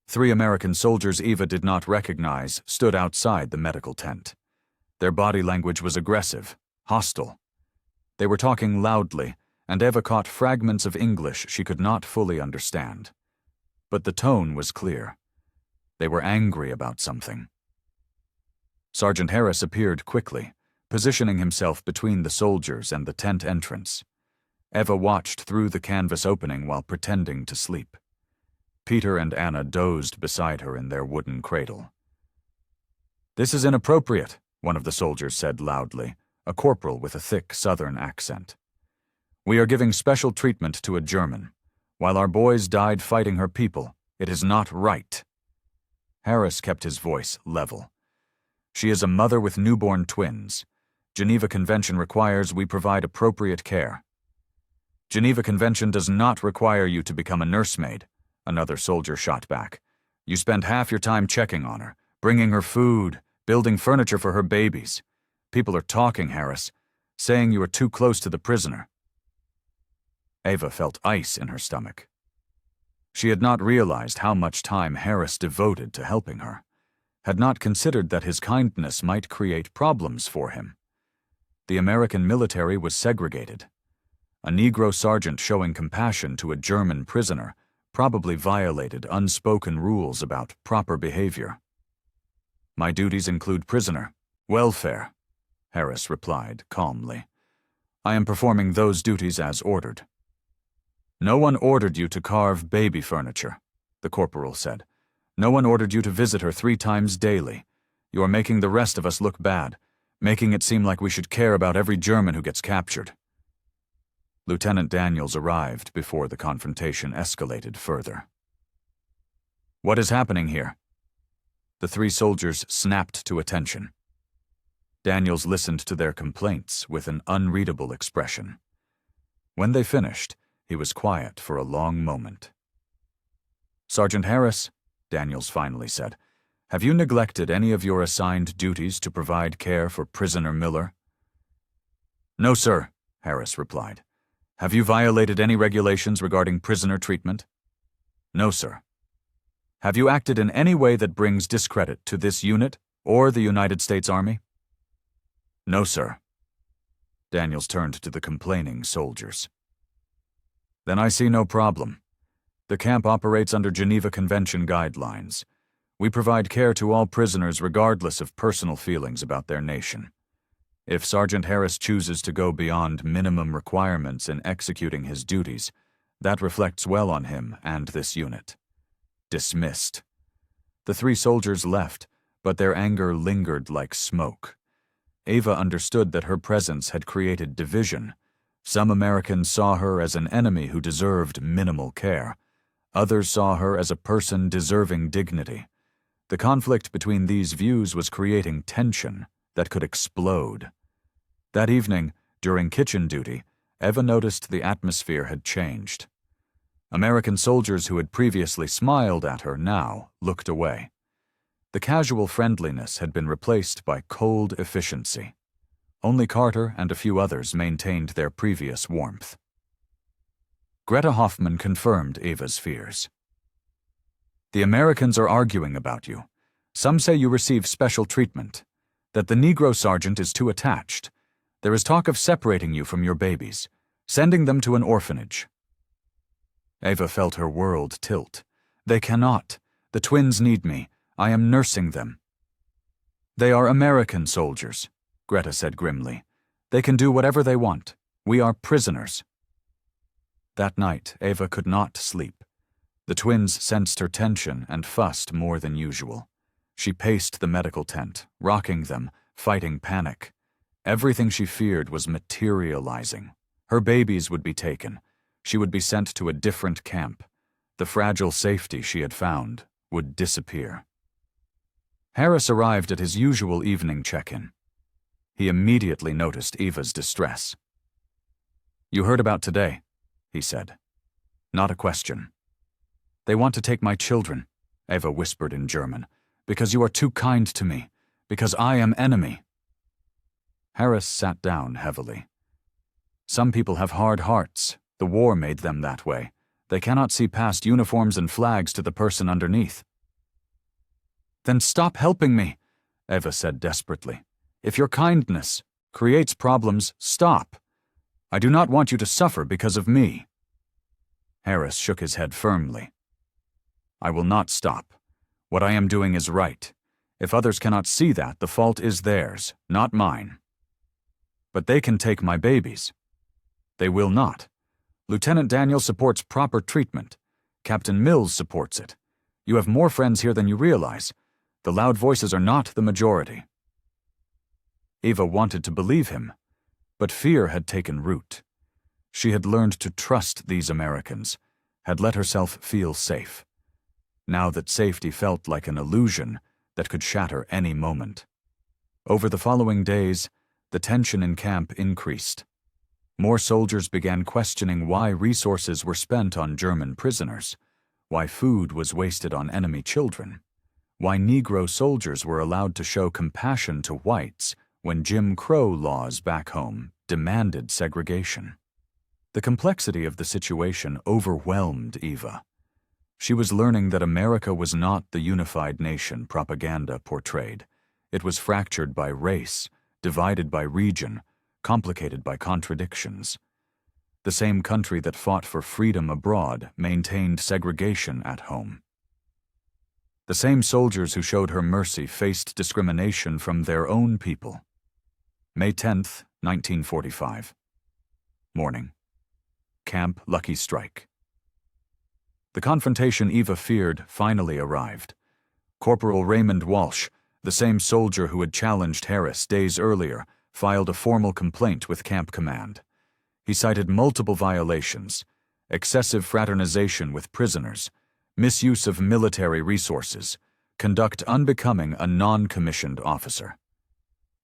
3 American soldiers Eva did not recognize stood outside the medical tent. Their body language was aggressive, hostile. They were talking loudly, and Eva caught fragments of English she could not fully understand. but the tone was clear. They were angry about something. Sergeant Harris appeared quickly, positioning himself between the soldiers and the tent entrance. Eva watched through the canvas opening while pretending to sleep. Peter and Anna dozed beside her in their wooden cradle. "This is inappropriate," one of the soldiers said loudly, a corporal with a thick southern accent. "We are giving special treatment to a German. While our boys died fighting her people, it is not right." Harris kept his voice level. "She is a mother with newborn twins. Geneva Convention requires we provide appropriate care." "Geneva Convention does not require you to become a nursemaid," another soldier shot back. "You spend half your time checking on her, bringing her food, building furniture for her babies. People are talking, Harris, saying you are too close to the prisoner." Eva felt ice in her stomach. She had not realized how much time Harris devoted to helping her, had not considered that his kindness might create problems for him. The American military was segregated. A Negro sergeant showing compassion to a German prisoner probably violated unspoken rules about proper behavior. "My duties include prisoner welfare," Harris replied calmly. "I am performing those duties as ordered." "No one ordered you to carve baby furniture," the corporal said. "No one ordered you to visit her 3 times daily. You are making the rest of us look bad, making it seem like we should care about every German who gets captured." Lieutenant Daniels arrived before the confrontation escalated further. "What is happening here?" The 3 soldiers snapped to attention. Daniels listened to their complaints with an unreadable expression. When they finished, he was quiet for a long moment. "Sergeant Harris," Daniels finally said, "have you neglected any of your assigned duties to provide care for prisoner Miller?" "No, sir," Harris replied. "Have you violated any regulations regarding prisoner treatment?" "No, sir." "Have you acted in any way that brings discredit to this unit or the United States Army?" "No, sir." Daniels turned to the complaining soldiers. "Then I see no problem. The camp operates under Geneva Convention guidelines. We provide care to all prisoners regardless of personal feelings about their nation. If Sergeant Harris chooses to go beyond minimum requirements in executing his duties, that reflects well on him and this unit." Dismissed. The 3 soldiers left, but their anger lingered like smoke. Eva understood that her presence had created division. Some Americans saw her as an enemy who deserved minimal care. Others saw her as a person deserving dignity. The conflict between these views was creating tension that could explode. That evening, during kitchen duty, Eva noticed the atmosphere had changed. American soldiers who had previously smiled at her now looked away. The casual friendliness had been replaced by cold efficiency. Only Carter and a few others maintained their previous warmth. Greta Hoffman confirmed Eva's fears. "The Americans are arguing about you. Some say you receive special treatment, that the Negro sergeant is too attached. There is talk of separating you from your babies, sending them to an orphanage." Eva felt her world tilt. "They cannot. The twins need me. I am nursing them." "They are American soldiers," Greta said grimly. "They can do whatever they want. We are prisoners." That night, Eva could not sleep. The twins sensed her tension and fussed more than usual. She paced the medical tent, rocking them, fighting panic. Everything she feared was materializing. Her babies would be taken. She would be sent to a different camp. The fragile safety she had found would disappear. Harris arrived at his usual evening check-in. He immediately noticed Eva's distress. "You heard about today," he said. Not a question. "They want to take my children," Eva whispered in German, "because you are too kind to me, because I am enemy." Harris sat down heavily. "Some people have hard hearts. The war made them that way. They cannot see past uniforms and flags to the person underneath." "Then stop helping me," Eva said desperately. "If your kindness creates problems, stop. I do not want you to suffer because of me." Harris shook his head firmly. I will not stop. What I am doing is right. If others cannot see that, the fault is theirs, not mine. But they can take my babies. They will not. Lieutenant Daniels supports proper treatment. Captain Mills supports it. You have more friends here than you realize. The loud voices are not the majority. Eva wanted to believe him, but fear had taken root. She had learned to trust these Americans, had let herself feel safe. Now that safety felt like an illusion that could shatter any moment. Over the following days, the tension in camp increased. More soldiers began questioning why resources were spent on German prisoners, why food was wasted on enemy children, why Negro soldiers were allowed to show compassion to whites when Jim Crow laws back home demanded segregation. The complexity of the situation overwhelmed Eva. She was learning that America was not the unified nation propaganda portrayed. It was fractured by race, divided by region, complicated by contradictions. The same country that fought for freedom abroad maintained segregation at home. The same soldiers who showed her mercy faced discrimination from their own people. May 10th, 1945. Morning. Camp Lucky Strike. The confrontation Eva feared finally arrived. Corporal Raymond Walsh, the same soldier who had challenged Harris days earlier, filed a formal complaint with Camp Command. He cited multiple violations: excessive fraternization with prisoners, misuse of military resources, conduct unbecoming a non-commissioned officer.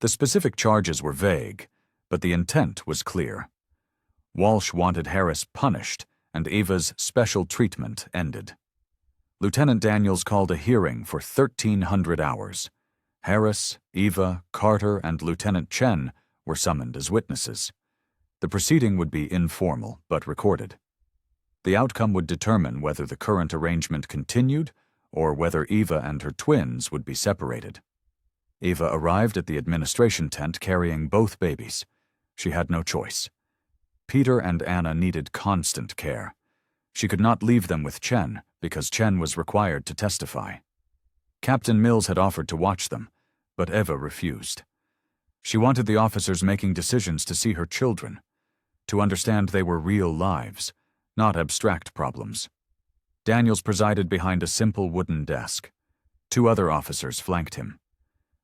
The specific charges were vague, but the intent was clear. Walsh wanted Harris punished, and Eva's special treatment ended. Lieutenant Daniels called a hearing for 1,300 hours. Harris, Eva, Carter, and Lieutenant Chen were summoned as witnesses. The proceeding would be informal but recorded. The outcome would determine whether the current arrangement continued or whether Eva and her twins would be separated. Eva arrived at the administration tent carrying both babies. She had no choice. Peter and Anna needed constant care. She could not leave them with Chen because Chen was required to testify. Captain Mills had offered to watch them, but Eva refused. She wanted the officers making decisions to see her children, to understand they were real lives, not abstract problems. Daniels presided behind a simple wooden desk. 2 other officers flanked him.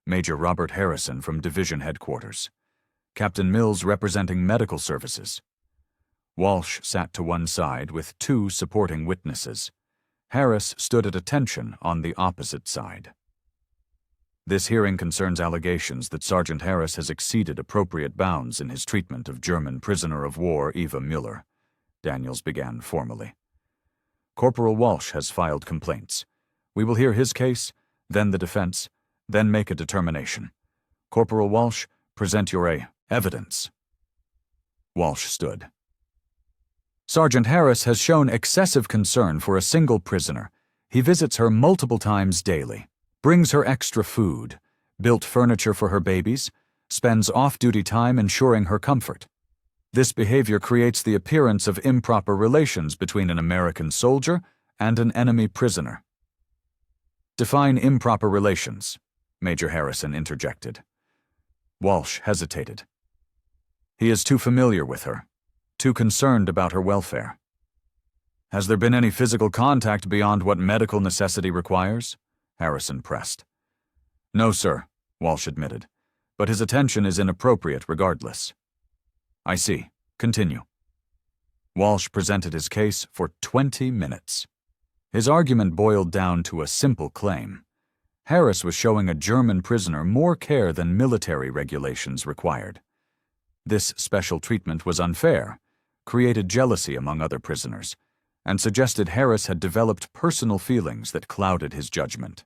Major Robert Harrison from Division Headquarters. Captain Mills representing Medical Services. Walsh sat to one side with 2 supporting witnesses. Harris stood at attention on the opposite side. This hearing concerns allegations that Sergeant Harris has exceeded appropriate bounds in his treatment of German prisoner of war Eva Müller. Daniels began formally. Corporal Walsh has filed complaints. We will hear his case, then the defense, then make a determination. Corporal Walsh, present your evidence. Walsh stood. Sergeant Harris has shown excessive concern for a single prisoner. He visits her multiple times daily, brings her extra food, built furniture for her babies, spends off-duty time ensuring her comfort. This behavior creates the appearance of improper relations between an American soldier and an enemy prisoner. Define improper relations, Major Harrison interjected. Walsh hesitated. He is too familiar with her, too concerned about her welfare. Has there been any physical contact beyond what medical necessity requires? Harrison pressed. No, sir, Walsh admitted, but his attention is inappropriate regardless. I see. Continue. Walsh presented his case for 20 minutes. His argument boiled down to a simple claim. Harris was showing a German prisoner more care than military regulations required. This special treatment was unfair, created jealousy among other prisoners, and suggested Harris had developed personal feelings that clouded his judgment.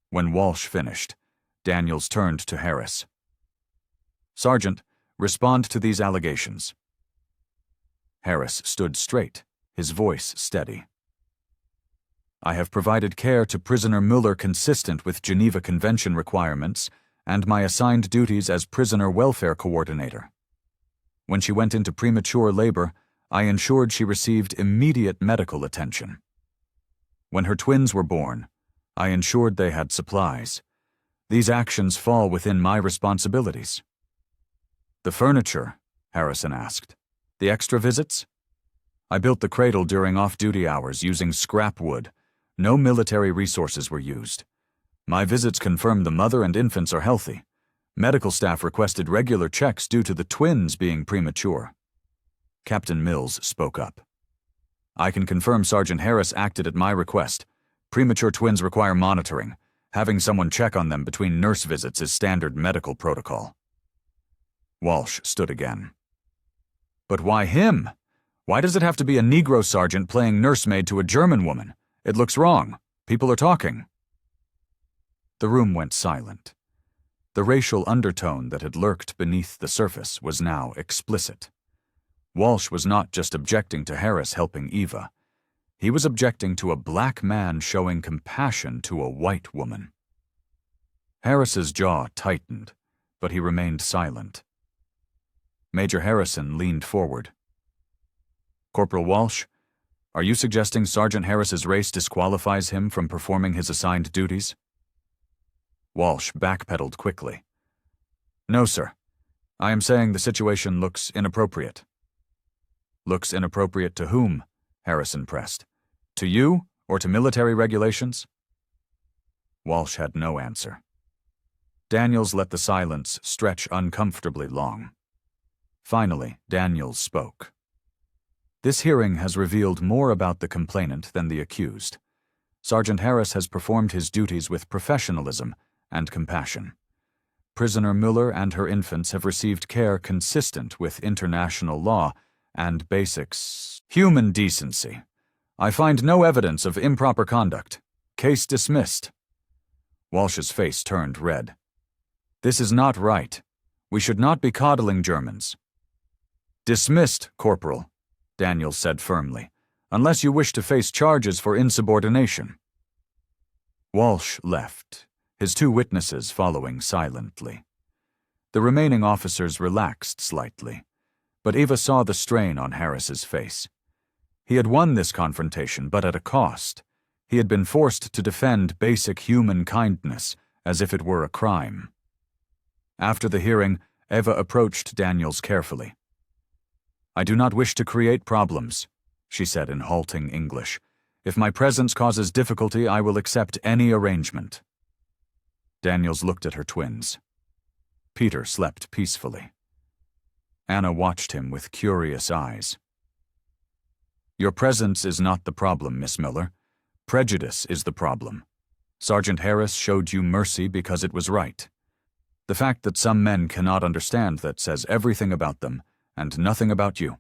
When Walsh finished, Daniels turned to Harris. Sergeant, respond to these allegations. Harris stood straight, his voice steady. I have provided care to prisoner Müller consistent with Geneva Convention requirements and my assigned duties as prisoner welfare coordinator. When she went into premature labor, I ensured she received immediate medical attention. When her twins were born, I ensured they had supplies. These actions fall within my responsibilities." "The furniture?" Harrison asked. "The extra visits?" "I built the cradle during off-duty hours using scrap wood. No military resources were used. My visits confirmed the mother and infants are healthy. Medical staff requested regular checks due to the twins being premature." Captain Mills spoke up. "I can confirm Sergeant Harris acted at my request. Premature twins require monitoring. Having someone check on them between nurse visits is standard medical protocol." Walsh stood again. "But why him? Why does it have to be a Negro sergeant playing nursemaid to a German woman? It looks wrong. People are talking." The room went silent. The racial undertone that had lurked beneath the surface was now explicit. Walsh was not just objecting to Harris helping Eva. He was objecting to a black man showing compassion to a white woman. Harris's jaw tightened, but he remained silent. Major Harrison leaned forward. "Corporal Walsh, are you suggesting Sergeant Harris's race disqualifies him from performing his assigned duties?" Walsh backpedaled quickly. "No, sir. I am saying the situation looks inappropriate." "Looks inappropriate to whom?" Harrison pressed. "To you or to military regulations?" Walsh had no answer. Daniels let the silence stretch uncomfortably long. Finally, Daniels spoke. "This hearing has revealed more about the complainant than the accused. Sergeant Harris has performed his duties with professionalism and compassion. Prisoner Müller and her infants have received care consistent with international law and basics human decency. I find no evidence of improper conduct. Case dismissed." Walsh's face turned red. "This is not right. We should not be coddling Germans." "Dismissed, Corporal," Daniels said firmly, "unless you wish to face charges for insubordination." Walsh left, his two witnesses following silently. The remaining officers relaxed slightly, but Eva saw the strain on Harris's face. He had won this confrontation, but at a cost. He had been forced to defend basic human kindness as if it were a crime. After the hearing, Eva approached Daniels carefully. "I do not wish to create problems," she said in halting English. "If my presence causes difficulty, I will accept any arrangement." Daniels looked at her twins. Peter slept peacefully. Anna watched him with curious eyes. "Your presence is not the problem, Miss Miller. Prejudice is the problem. Sergeant Harris showed you mercy because it was right. The fact that some men cannot understand that says everything about them and nothing about you."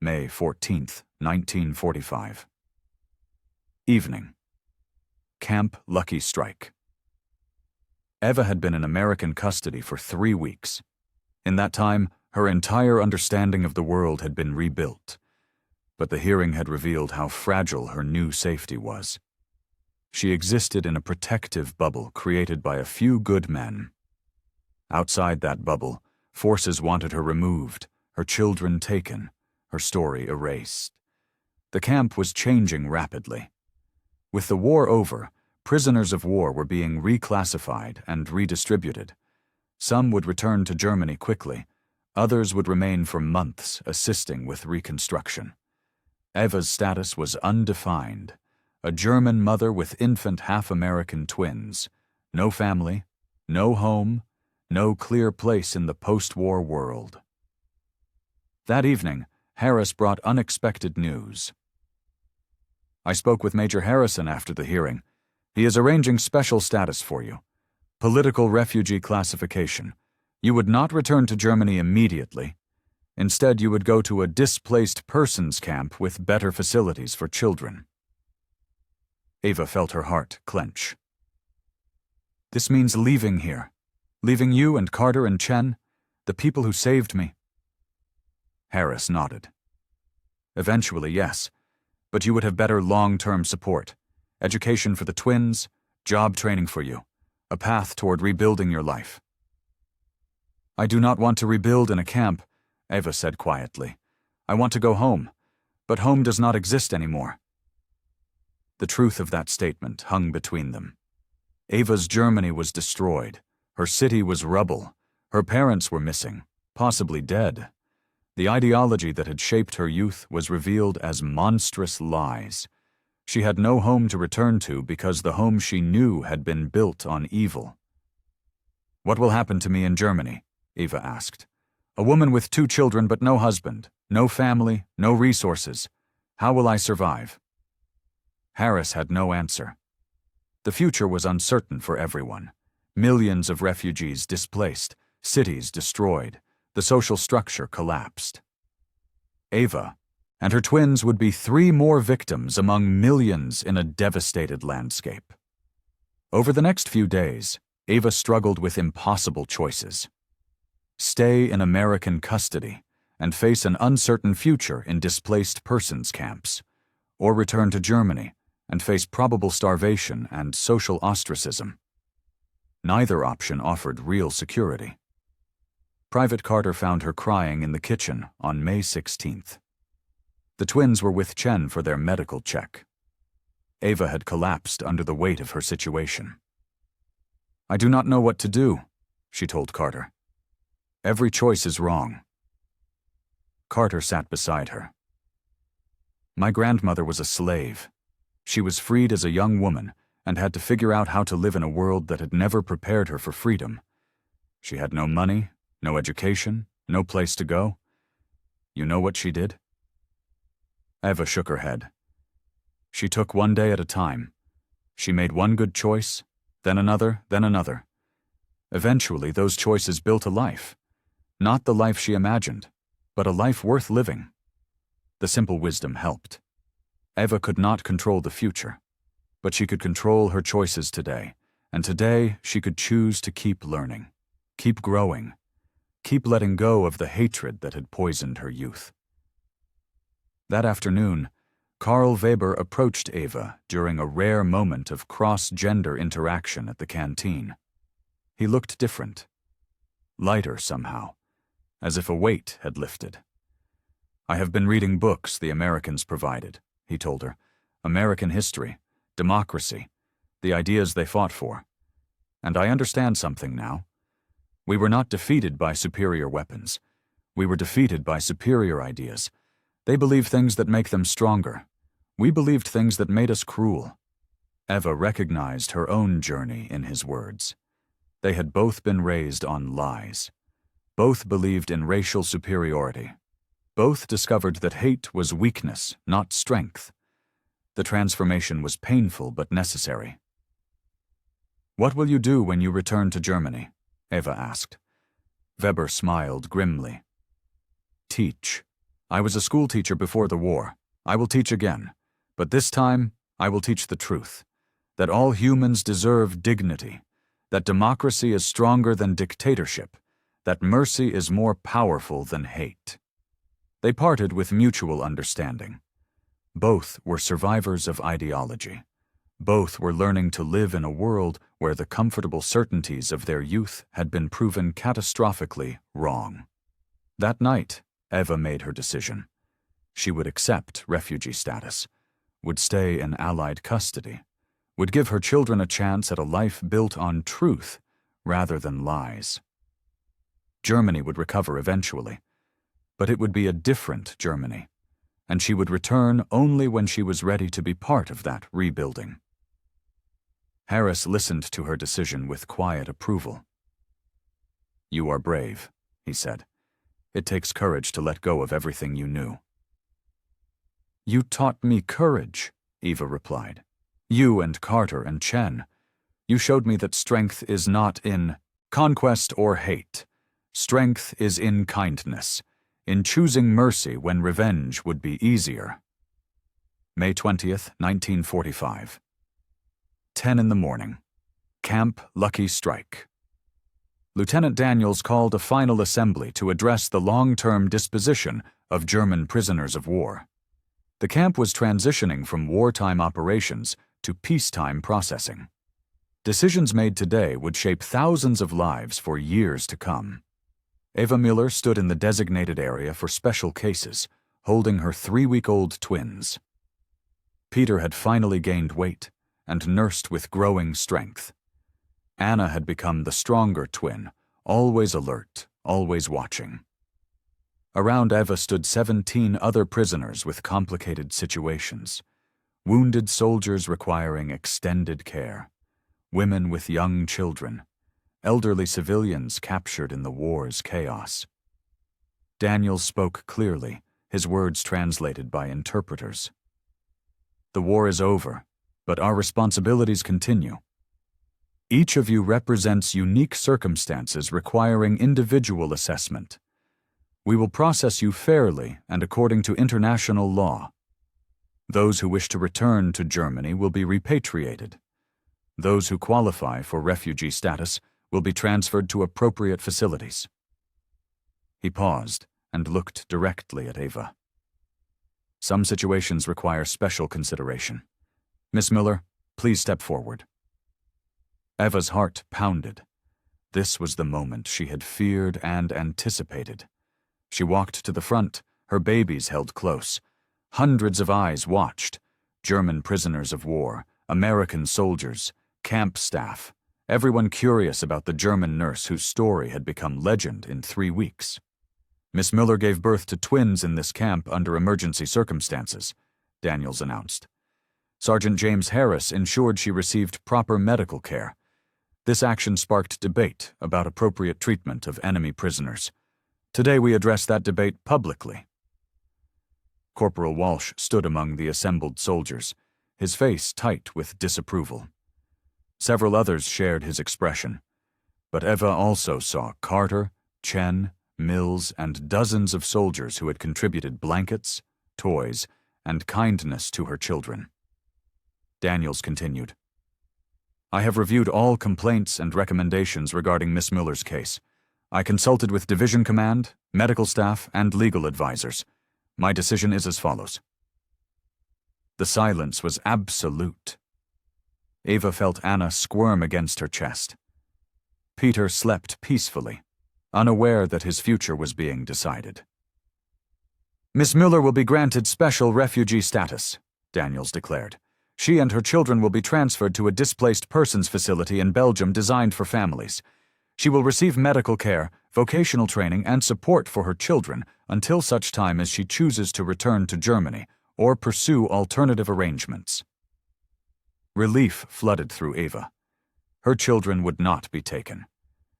May 14th, 1945. Evening. Camp Lucky Strike. Eva had been in American custody for 3 weeks. In that time, her entire understanding of the world had been rebuilt. But the hearing had revealed how fragile her new safety was. She existed in a protective bubble created by a few good men. Outside that bubble, forces wanted her removed, her children taken, her story erased. The camp was changing rapidly. With the war over, prisoners of war were being reclassified and redistributed. Some would return to Germany quickly. Others would remain for months assisting with reconstruction. Eva's status was undefined. A German mother with infant half-American twins. No family, no home, no clear place in the post-war world. That evening, Harris brought unexpected news. "I spoke with Major Harrison after the hearing. He is arranging special status for you. Political refugee classification. You would not return to Germany immediately. Instead, you would go to a displaced persons camp with better facilities for children." Eva felt her heart clench. "This means leaving here. Leaving you and Carter and Chen, the people who saved me." Harris nodded. "Eventually, yes. But you would have better long-term support. Education for the twins, job training for you, a path toward rebuilding your life." "I do not want to rebuild in a camp," Eva said quietly. "I want to go home, but home does not exist anymore." The truth of that statement hung between them. Ava's Germany was destroyed. Her city was rubble. Her parents were missing, possibly dead. The ideology that had shaped her youth was revealed as monstrous lies. She had no home to return to because the home she knew had been built on evil. "What will happen to me in Germany?" Ava asked. "A woman with 2 children but no husband, no family, no resources. How will I survive?" Harris had no answer. The future was uncertain for everyone. Millions of refugees displaced, cities destroyed, the social structure collapsed. Ava and her twins would be 3 more victims among millions in a devastated landscape. Over the next few days, Ava struggled with impossible choices. Stay in American custody and face an uncertain future in displaced persons camps, or return to Germany and face probable starvation and social ostracism. Neither option offered real security. Private Carter found her crying in the kitchen on May 16th. The twins were with Chen for their medical check. Ava had collapsed under the weight of her situation. "I do not know what to do," she told Carter. "Every choice is wrong." Carter sat beside her. "My grandmother was a slave. She was freed as a young woman and had to figure out how to live in a world that had never prepared her for freedom. She had no money, no education, no place to go. You know what she did?" Ava shook her head. "She took one day at a time. She made one good choice, then another, then another. Eventually, those choices built a life. Not the life she imagined, but a life worth living." The simple wisdom helped. Ava could not control the future, but she could control her choices today, and today she could choose to keep learning, keep growing, keep letting go of the hatred that had poisoned her youth. That afternoon, Karl Weber approached Ava during a rare moment of cross-gender interaction at the canteen. He looked different, lighter somehow, as if a weight had lifted. "I have been reading books the Americans provided," he told her. "American history, democracy, the ideas they fought for. And I understand something now. We were not defeated by superior weapons. We were defeated by superior ideas. They believe things that make them stronger. We believed things that made us cruel." Ava recognized her own journey in his words. They had both been raised on lies. Both believed in racial superiority. Both discovered that hate was weakness, not strength. The transformation was painful but necessary. "What will you do when you return to Germany?" Ava asked. Weber smiled grimly. "Teach. I was a schoolteacher before the war. I will teach again. But this time, I will teach the truth. That all humans deserve dignity. That democracy is stronger than dictatorship. That mercy is more powerful than hate." They parted with mutual understanding. Both were survivors of ideology. Both were learning to live in a world where the comfortable certainties of their youth had been proven catastrophically wrong. That night, Ava made her decision. She would accept refugee status, would stay in Allied custody, would give her children a chance at a life built on truth rather than lies. Germany would recover eventually, but it would be a different Germany, and she would return only when she was ready to be part of that rebuilding. Harris listened to her decision with quiet approval. "You are brave," he said. "It takes courage to let go of everything you knew." "You taught me courage," Eva replied. "You and Carter and Chen. You showed me that strength is not in conquest or hate. Strength is in kindness, in choosing mercy when revenge would be easier." May 20th, 1945. 10 in the morning. Camp Lucky Strike. Lieutenant Daniels called a final assembly to address the long-term disposition of German prisoners of war. The camp was transitioning from wartime operations to peacetime processing. Decisions made today would shape thousands of lives for years to come. Ava Miller stood in the designated area for special cases, holding her 3-week-old twins. Peter had finally gained weight and nursed with growing strength. Anna had become the stronger twin, always alert, always watching. Around Eva stood 17 other prisoners with complicated situations. Wounded soldiers requiring extended care, women with young children, elderly civilians captured in the war's chaos. Daniels spoke clearly, his words translated by interpreters. The war is over, but our responsibilities continue. Each of you represents unique circumstances requiring individual assessment. We will process you fairly and according to international law. Those who wish to return to Germany will be repatriated. Those who qualify for refugee status will be transferred to appropriate facilities. He paused and looked directly at Eva. Some situations require special consideration. Miss Miller, please step forward. Eva's heart pounded. This was the moment she had feared and anticipated. She walked to the front, her babies held close. Hundreds of eyes watched. German prisoners of war, American soldiers, camp staff, everyone curious about the German nurse whose story had become legend in 3 weeks. Miss Miller gave birth to twins in this camp under emergency circumstances, Daniels announced. Sergeant James Harris ensured she received proper medical care. This action sparked debate about appropriate treatment of enemy prisoners. Today we address that debate publicly. Corporal Walsh stood among the assembled soldiers, his face tight with disapproval. Several others shared his expression, but Eva also saw Carter, Chen, Mills, and dozens of soldiers who had contributed blankets, toys, and kindness to her children. Daniels continued. I have reviewed all complaints and recommendations regarding Miss Miller's case. I consulted with Division Command, medical staff, and legal advisors. My decision is as follows. The silence was absolute. Eva felt Anna squirm against her chest. Peter slept peacefully, unaware that his future was being decided. Miss Miller will be granted special refugee status, Daniels declared. She and her children will be transferred to a displaced persons facility in Belgium designed for families. She will receive medical care, vocational training, and support for her children until such time as she chooses to return to Germany or pursue alternative arrangements. Relief flooded through Eva. Her children would not be taken.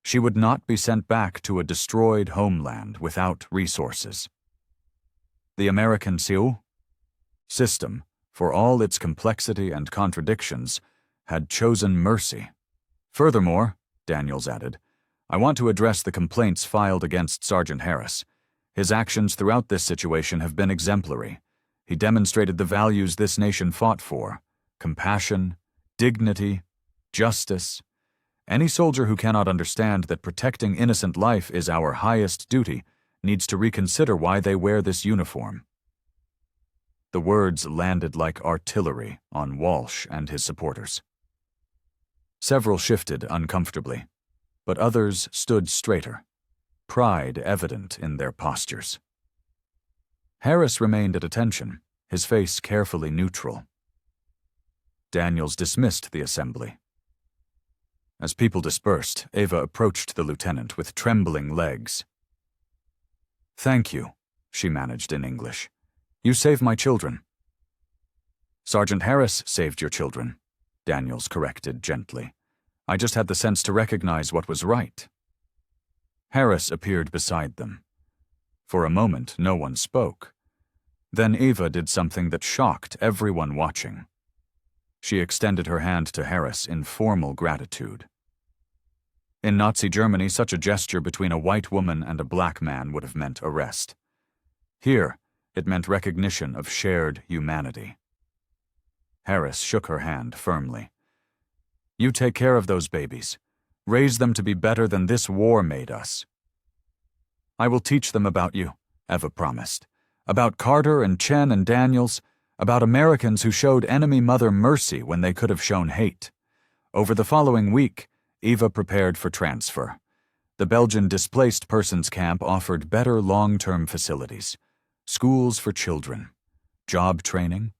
She would not be sent back to a destroyed homeland without resources. The American CIU system, for all its complexity and contradictions, had chosen mercy. Furthermore, Daniels added, I want to address the complaints filed against Sergeant Harris. His actions throughout this situation have been exemplary. He demonstrated the values this nation fought for: compassion, dignity, justice. Any soldier who cannot understand that protecting innocent life is our highest duty needs to reconsider why they wear this uniform. The words landed like artillery on Walsh and his supporters. Several shifted uncomfortably, but others stood straighter, pride evident in their postures. Harris remained at attention, his face carefully neutral. Daniels dismissed the assembly. As people dispersed, Eva approached the lieutenant with trembling legs. Thank you, she managed in English. You saved my children. Sergeant Harris saved your children, Daniels corrected gently. I just had the sense to recognize what was right. Harris appeared beside them. For a moment, no one spoke. Then Eva did something that shocked everyone watching. She extended her hand to Harris in formal gratitude. In Nazi Germany, such a gesture between a white woman and a black man would have meant arrest. Here, it meant recognition of shared humanity. Harris shook her hand firmly. You take care of those babies. Raise them to be better than this war made us. I will teach them about you, Eva promised. About Carter and Chen and Daniels, about Americans who showed enemy mother mercy when they could have shown hate. Over the following week, Eva prepared for transfer. The Belgian displaced persons camp offered better long-term facilities, schools for children, job training,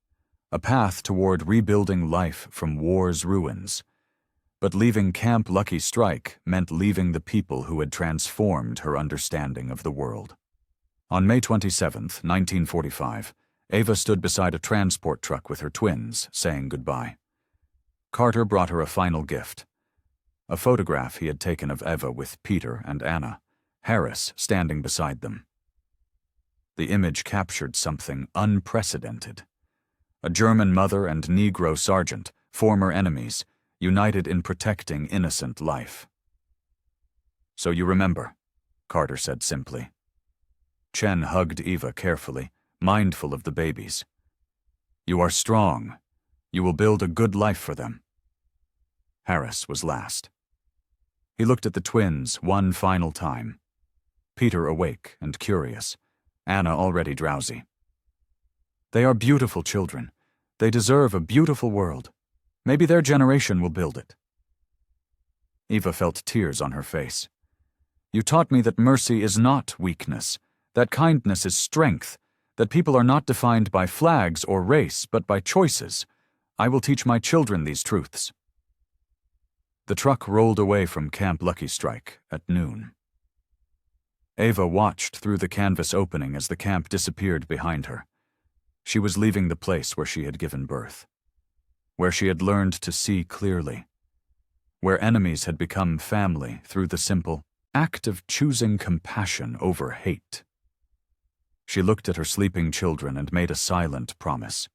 a path toward rebuilding life from war's ruins. But leaving Camp Lucky Strike meant leaving the people who had transformed her understanding of the world. On May 27, 1945, Ava stood beside a transport truck with her twins, saying goodbye. Carter brought her a final gift, a photograph he had taken of Eva with Peter and Anna, Harris standing beside them. The image captured something unprecedented. A German mother and Negro sergeant, former enemies, united in protecting innocent life. "So you remember," Carter said simply. Chen hugged Eva carefully, mindful of the babies. "You are strong. You will build a good life for them." Harris was last. He looked at the twins one final time. Peter awake and curious, Anna already drowsy. "They are beautiful children. They deserve a beautiful world. Maybe their generation will build it." Eva felt tears on her face. "You taught me that mercy is not weakness, that kindness is strength, that people are not defined by flags or race, but by choices. I will teach my children these truths." The truck rolled away from Camp Lucky Strike at noon. Ava watched through the canvas opening as the camp disappeared behind her. She was leaving the place where she had given birth, where she had learned to see clearly, where enemies had become family through the simple act of choosing compassion over hate. She looked at her sleeping children and made a silent promise.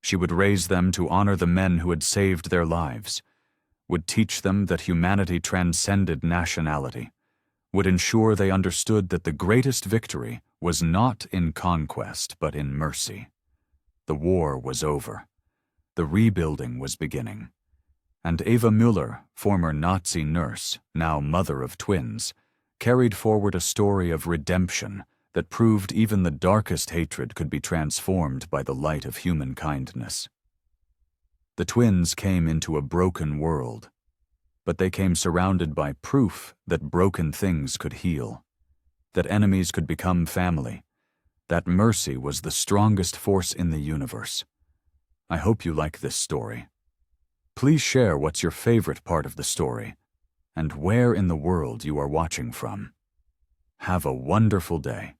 She would raise them to honor the men who had saved their lives, would teach them that humanity transcended nationality, would ensure they understood that the greatest victory was not in conquest but in mercy. The war was over. The rebuilding was beginning. And Ava Müller, former Nazi nurse, now mother of twins, carried forward a story of redemption that proved even the darkest hatred could be transformed by the light of human kindness. The twins came into a broken world, but they came surrounded by proof that broken things could heal, that enemies could become family, that mercy was the strongest force in the universe. I hope you like this story. Please share what's your favorite part of the story and where in the world you are watching from. Have a wonderful day.